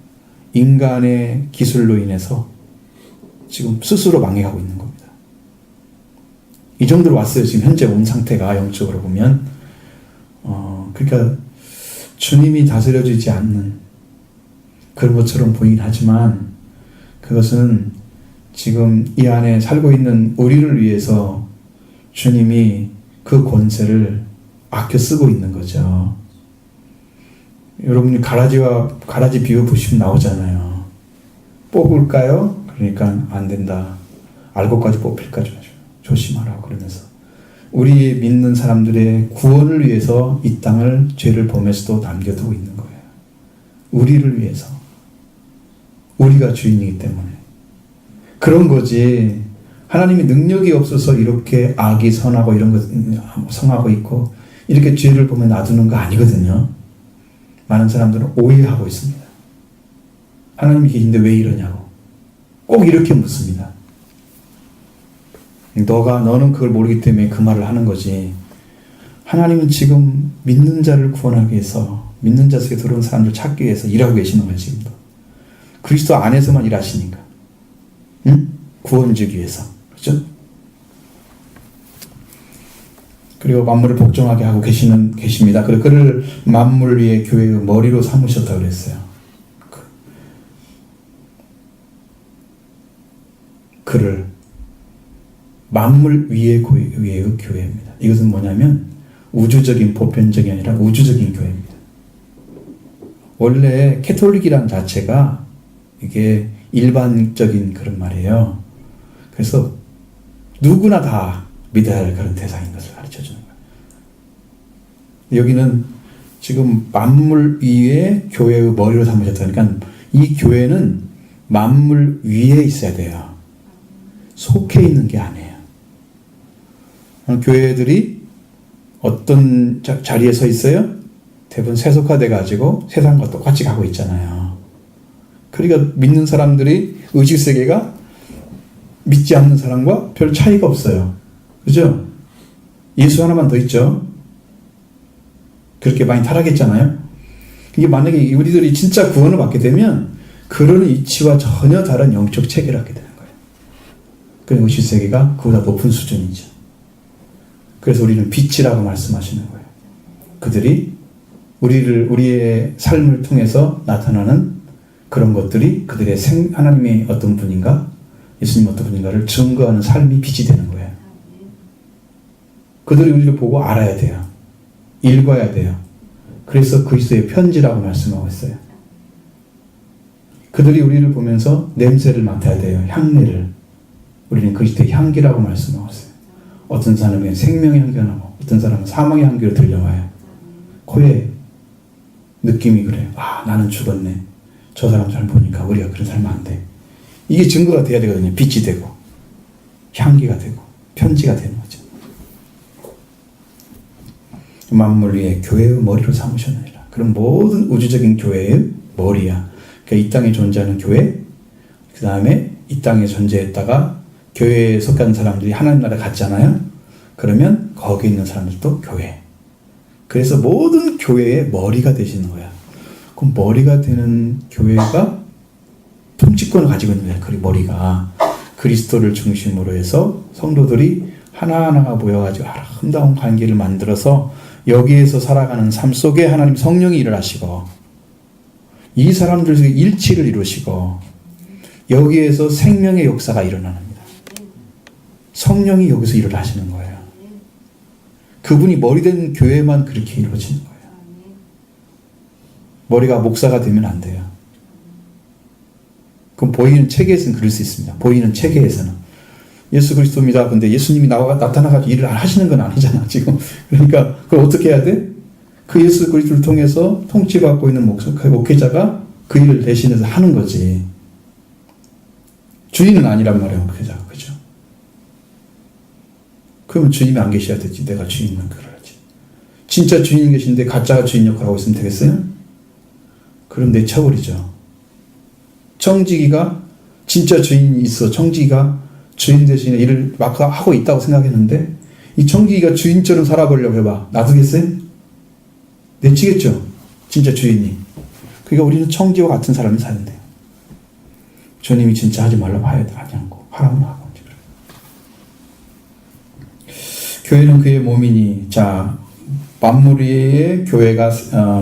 인간의 기술로 인해서 지금 스스로 망해가고 있는 겁니다. 이 정도로 왔어요. 지금 현재 온 상태가 영적으로 보면 그러니까 주님이 다스려지지 않는 그런 것처럼 보이긴 하지만 그것은 지금 이 안에 살고 있는 우리를 위해서 주님이 그 권세를 아껴 쓰고 있는 거죠. 여러분이 가라지 비유 보시면 나오잖아요. 뽑을까요? 그러니까 안 된다. 알고까지 뽑힐까 조심하라 그러면서 우리 믿는 사람들의 구원을 위해서 이 땅을 죄를 범해서도 남겨두고 있는 거예요. 우리를 위해서. 우리가 주인이기 때문에. 그런 거지. 하나님이 능력이 없어서 이렇게 악이 선하고 이런 것 성하고 있고 이렇게 죄를 보면 놔두는 거 아니거든요. 많은 사람들은 오해하고 있습니다. 하나님이 계신데 왜 이러냐고. 꼭 이렇게 묻습니다. 너는 그걸 모르기 때문에 그 말을 하는 거지. 하나님은 지금 믿는 자를 구원하기 위해서 믿는 자 속에 들어온 사람들 찾기 위해서 일하고 계시는 거예요. 지금도. 그리스도 안에서만 일하시니까. 응? 구원 주기 위해서. 그렇죠? 그리고 만물을 복종하게 하고 계십니다. 그리고 그를 만물 위에 교회의 머리로 삼으셨다고 그랬어요. 그를 만물 위의 교회입니다. 이것은 뭐냐면 우주적인 보편적이 아니라 우주적인 교회입니다. 원래 캐톨릭이란 자체가 이게 일반적인 그런 말이에요. 그래서 누구나 다 믿어야 할 그런 대상인 것을 가르쳐 주는 거예요. 여기는 지금 만물 위에 교회의 머리로 삼으셨다니까 이 교회는 만물 위에 있어야 돼요. 속해 있는 게 아니에요. 교회들이 어떤 자리에 서 있어요? 대부분 세속화돼 가지고 세상과 똑같이 가고 있잖아요. 그러니까 믿는 사람들이 의식세계가 믿지 않는 사람과 별 차이가 없어요. 그죠? 예수 하나만 더 있죠. 그렇게 많이 타락했잖아요. 이게 만약에 우리들이 진짜 구원을 받게 되면 그런 이치와 전혀 다른 영적 체계를 하게 되는 거예요. 그 의식세계가 그보다 높은 수준이죠. 그래서 우리는 빛이라고 말씀하시는 거예요. 그들이 우리의 삶을 통해서 나타나는 그런 것들이 그들의 하나님의 어떤 분인가 예수님 어떤 분인가를 증거하는 삶이 빛이 되는 거예요. 그들이 우리를 보고 알아야 돼요. 읽어야 돼요. 그래서 그리스도의 편지라고 말씀하고 있어요. 그들이 우리를 보면서 냄새를 맡아야 돼요. 향내를. 우리는 그리스도의 향기라고 말씀하고 있어요. 어떤 사람은 생명의 향기가 나고 어떤 사람은 사망의 향기로 들려와요. 코에 느낌이 그래요. 아, 나는 죽었네. 저 사람 잘 보니까 우리가 그런 사람 안 돼. 이게 증거가 돼야 되거든요. 빛이 되고 향기가 되고 편지가 되는 거죠. 만물 위에 교회의 머리로 삼으셨느니라. 그럼 모든 우주적인 교회의 머리야. 그러니까 이 땅에 존재하는 교회, 그 다음에 이 땅에 존재했다가 교회에 속한 사람들이 하나님 나라 갔잖아요. 그러면 거기 있는 사람들도 교회. 그래서 모든 교회의 머리가 되시는 거야. 그럼 머리가 되는 교회가 통치권을 가지고 있는 거야. 그 머리가 그리스도를 중심으로 해서 성도들이 하나하나가 모여가지고 아름다운 관계를 만들어서 여기에서 살아가는 삶 속에 하나님 성령이 일을 하시고 이 사람들의 일치를 이루시고 여기에서 생명의 역사가 일어납니다. 성령이 여기서 일을 하시는 거예요. 그분이 머리 된 교회만 그렇게 이루어지는 거예요. 머리가 목사가 되면 안 돼요. 그럼 보이는 체계에서는 그럴 수 있습니다. 보이는 체계에서는. 예수 그리스도입니다. 근데 예수님이 나타나가지고 일을 하시는 건 아니잖아, 지금. 그러니까 그걸 어떻게 해야 돼? 그 예수 그리스도를 통해서 통치받고 있는 목회자가 그 일을 대신해서 하는 거지. 주인은 아니란 말이에요, 목회자가. 그죠? 그러면 주님이 안 계셔야 되지. 내가 주인은 그러지. 진짜 주인이 계신데 가짜가 주인 역할을 하고 있으면 되겠어요? 그럼 내 처벌이죠. 청지기가 진짜 주인이 있어. 청지기가 주인 대신에 일을 막 하고 있다고 생각했는데 이 청지기가 주인처럼 살아보려고 해봐. 놔두겠어요? 내치겠죠. 진짜 주인이. 그러니까 우리는 청지와 같은 사람이 사야 돼요. 주님이 진짜 하지 말라고 하지 않고 하라고 하고. 교회는 그의 몸이니. 자, 만물 위에 교회가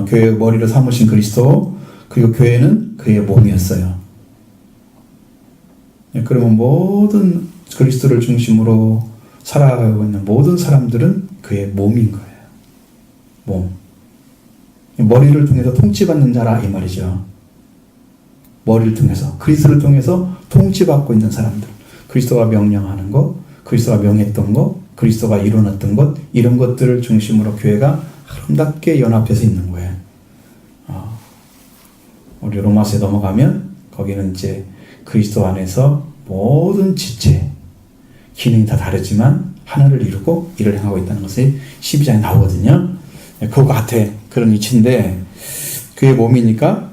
교회의 머리를 삼으신 그리스도, 그리고 교회는 그의 몸이었어요. 그러면 모든 그리스도를 중심으로 살아가고 있는 모든 사람들은 그의 몸인 거예요. 몸. 머리를 통해서 통치받는 자라 이 말이죠. 머리를 통해서, 그리스도를 통해서 통치받고 있는 사람들. 그리스도가 명령하는 것, 그리스도가 명했던 것, 그리스도가 이뤄놨던 것, 이런 것들을 중심으로 교회가 아름답게 연합해서 있는 거예요. 우리 로마서에 넘어가면 거기는 이제 그리스도 안에서 모든 지체, 기능이 다 다르지만 하나를 이루고 일을 행하고 있다는 것이 12장에 나오거든요. 그거 같아. 그런 위치인데 그의 몸이니까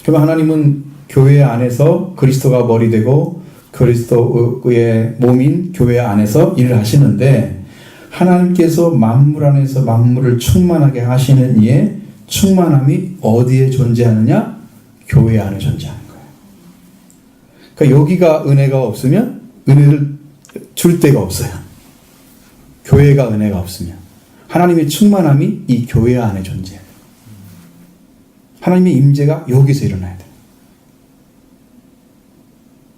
그러면 하나님은 교회 안에서 그리스도가 머리 되고 그리스도의 몸인 교회 안에서 일을 하시는데 하나님께서 만물 안에서 만물을 충만하게 하시는 이의 충만함이 어디에 존재하느냐? 교회 안에 존재하는 거예요. 그러니까 여기가 은혜가 없으면 은혜를 줄 데가 없어요. 교회가 은혜가 없으면. 하나님의 충만함이 이 교회 안에 존재해요. 하나님의 임재가 여기서 일어나야 돼요.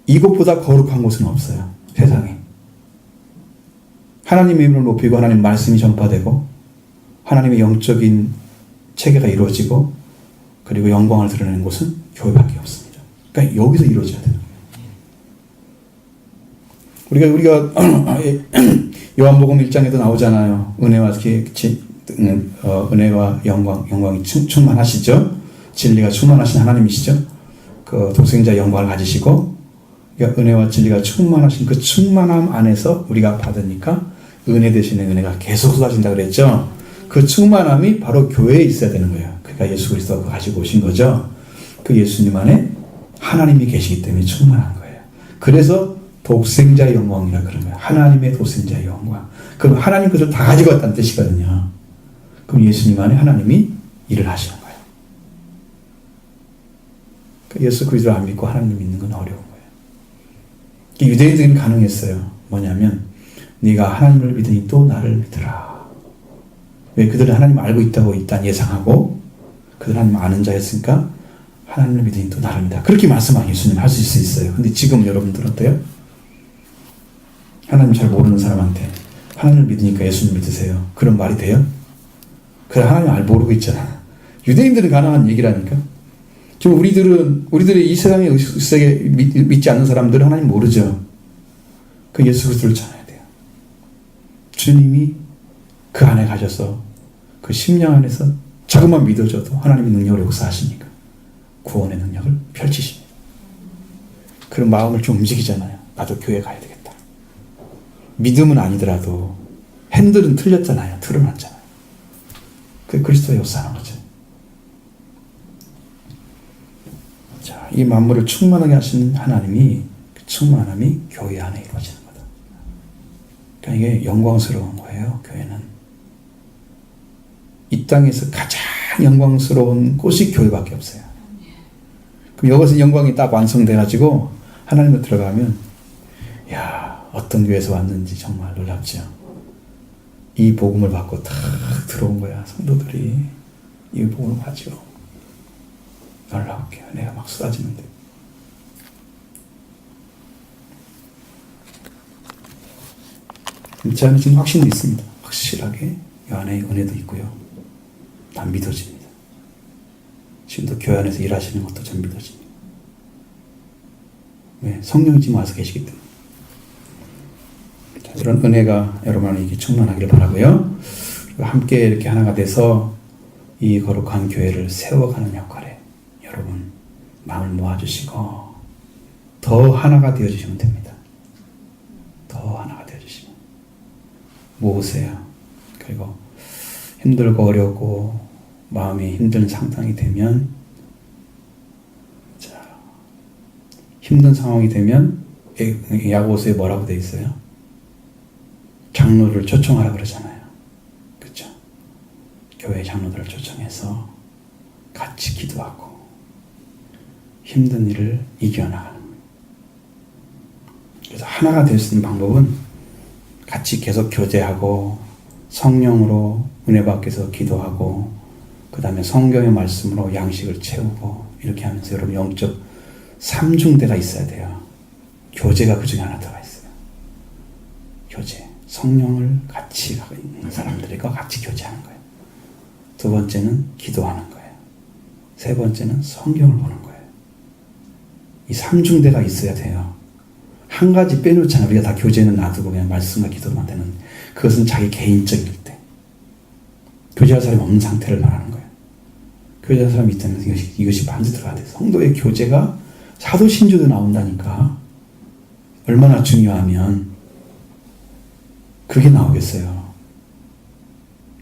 이것보다 거룩한 곳은 없어요. 세상에. 하나님의 이름을 높이고 하나님 말씀이 전파되고 하나님의 영적인 체계가 이루어지고 그리고 영광을 드러내는 곳은 교회밖에 없습니다. 그러니까 여기서 이루어져야 돼요. 우리가 요한복음 1장에도 나오잖아요. 은혜와 영광이 충만하시죠. 진리가 충만하신 하나님이시죠. 그 독생자 영광을 가지시고 그러니까 은혜와 진리가 충만하신 그 충만함 안에서 우리가 받으니까 은혜 대신에 은혜가 계속 쏟아진다 그랬죠. 그 충만함이 바로 교회에 있어야 되는 거예요. 그러니까 예수 그리스도가 가지고 오신 거죠. 그 예수님 안에 하나님이 계시기 때문에 충만한 거예요. 그래서 독생자의 영광이라 그런 거예요. 하나님의 독생자의 영광. 그럼 하나님 것을 다 가지고 왔다는 뜻이거든요. 그럼 예수님 안에 하나님이 일을 하시는 거예요. 그러니까 예수 그리스도를 안 믿고 하나님 믿는 건 어려운 거예요. 유대인들은 가능했어요. 뭐냐면 네가 하나님을 믿으니 또 나를 믿으라. 왜? 그들은 하나님을 알고 있다고 일단 예상하고 그들은 하나님 아는 자였으니까 하나님을 믿으니 또 나를 믿으라. 그렇게 말씀하면 예수님 할 수 있어요. 근데 지금 여러분들 어때요? 하나님 잘 모르는 사람한테 하나님을 믿으니까 예수님 믿으세요. 그런 말이 돼요? 그래, 하나님 모르고 있잖아. 유대인들은 가능한 얘기라니까. 지금 우리들이 이 세상에 믿지 않는 사람들은 하나님 모르죠. 그 예수 그리스도를 전해야 돼요. 주님이 그 안에 가셔서 그 심령 안에서 조금만 믿어줘도 하나님의 능력을 역사하시니까 구원의 능력을 펼치십니다. 그런 마음을 좀 움직이잖아요. 나도 교회 가야 되겠다. 믿음은 아니더라도 핸들은 틀렸잖아요. 드러났잖아요. 그 그리스도의 역사하는 거죠. 자, 이 만물을 충만하게 하시는 하나님이, 그 충만함이 교회 안에 이루어지는 거다. 그러니까 이게 영광스러운 거예요. 교회는 이 땅에서 가장 영광스러운 곳이 교회밖에 없어요. 그럼 여기서 영광이 딱 완성돼가지고 하나님으로 들어가면, 야, 어떤 교회에서 왔는지 정말 놀랍죠. 이 복음을 받고 딱 들어온 거야. 성도들이 이 복음을 가지고 놀랍게 내가 막 쏟아지는데. 제 안에 지금 확신도 있습니다. 확실하게 이 안에 은혜도 있고요. 다 믿어집니다. 지금도 교회 안에서 일하시는 것도 전 믿어집니다. 왜? 성령이 지금 와서 계시기 때문에. 자, 이런 은혜가 여러분에게 충만하기를 바라고요. 그리고 함께 이렇게 하나가 돼서 이 거룩한 교회를 세워가는 역할에 여러분 마음을 모아주시고 더 하나가 되어주시면 됩니다. 더 하나가 되어주시면 모으세요. 그리고 힘들고 어렵고 마음이 힘든 상황이 되면, 자, 힘든 상황이 되면 야고보서에 뭐라고 되어 있어요? 장로를 초청하라 그러잖아요. 그렇죠? 교회 장로들을 초청해서 같이 기도하고 힘든 일을 이겨나가는 거예요. 그래서 하나가 될 수 있는 방법은 같이 계속 교제하고 성령으로 은혜 받게서 기도하고 그 다음에 성경의 말씀으로 양식을 채우고 이렇게 하면서 여러분 영적 삼중대가 있어야 돼요. 교제가 그 중에 하나 들어가 있어요. 교제. 성령을 같이 가고 있는 사람들과 같이 교제하는 거예요. 두 번째는 기도하는 거예요. 세 번째는 성경을 보는 거예요. 이 삼중대가 있어야 돼요. 한 가지 빼놓잖아요. 우리가 다 교제는 놔두고 그냥 말씀과 기도만 되는, 그것은 자기 개인적일 때. 교제할 사람이 없는 상태를 말하는 거예요. 교제할 사람이 있다면 이것이 반드시 들어가야 돼요. 성도의 교제가 사도 신조도 나온다니까. 얼마나 중요하면 그게 나오겠어요.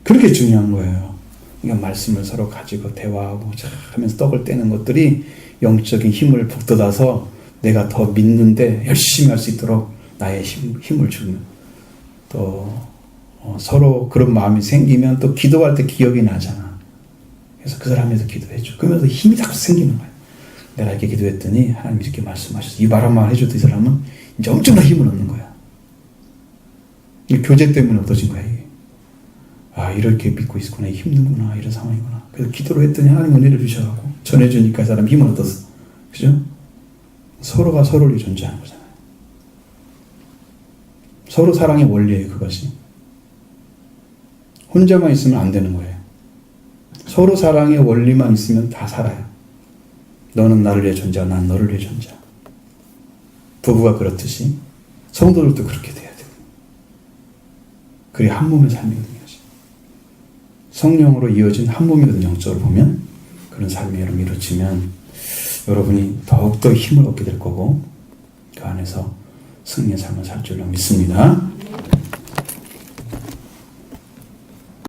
그렇게 중요한 거예요. 그러니까 말씀을 서로 가지고 대화하고 하면서 떡을 떼는 것들이 영적인 힘을 북돋아서 내가 더 믿는데 열심히 할 수 있도록 나의 힘을 주면, 또 서로 그런 마음이 생기면 또 기도할 때 기억이 나잖아. 그래서 그 사람에서 기도해줘. 그러면서 힘이 자꾸 생기는 거야. 내가 이렇게 기도했더니 하나님이 이렇게 말씀하셔서 이 말한만 해줘도 이 사람은 이제 엄청난 힘을 얻는 거야. 이 교제 때문에 얻어진 거야, 이게. 아, 이렇게 믿고 있구나, 힘든구나, 이런 상황이구나. 그래서 기도를 했더니 하나님 은혜를 주셔가지고 전해주니까 이 사람 힘을 얻었어. 그죠? 서로가 서로를 존재하는 거잖아요. 서로 사랑의 원리예요, 그것이. 혼자만 있으면 안 되는 거예요. 서로 사랑의 원리만 있으면 다 살아요. 너는 나를 위해 존재하고 난 너를 위해 존재하고. 부부가 그렇듯이 성도들도 그렇게 돼야 돼요. 그게 한 몸의 삶이거든요. 성령으로 이어진 한 몸이거든요. 영적으로 보면. 그런 삶이 여러분 이루어지면 여러분이 더욱더 힘을 얻게 될 거고 그 안에서 승리의 삶을 살 줄로 믿습니다.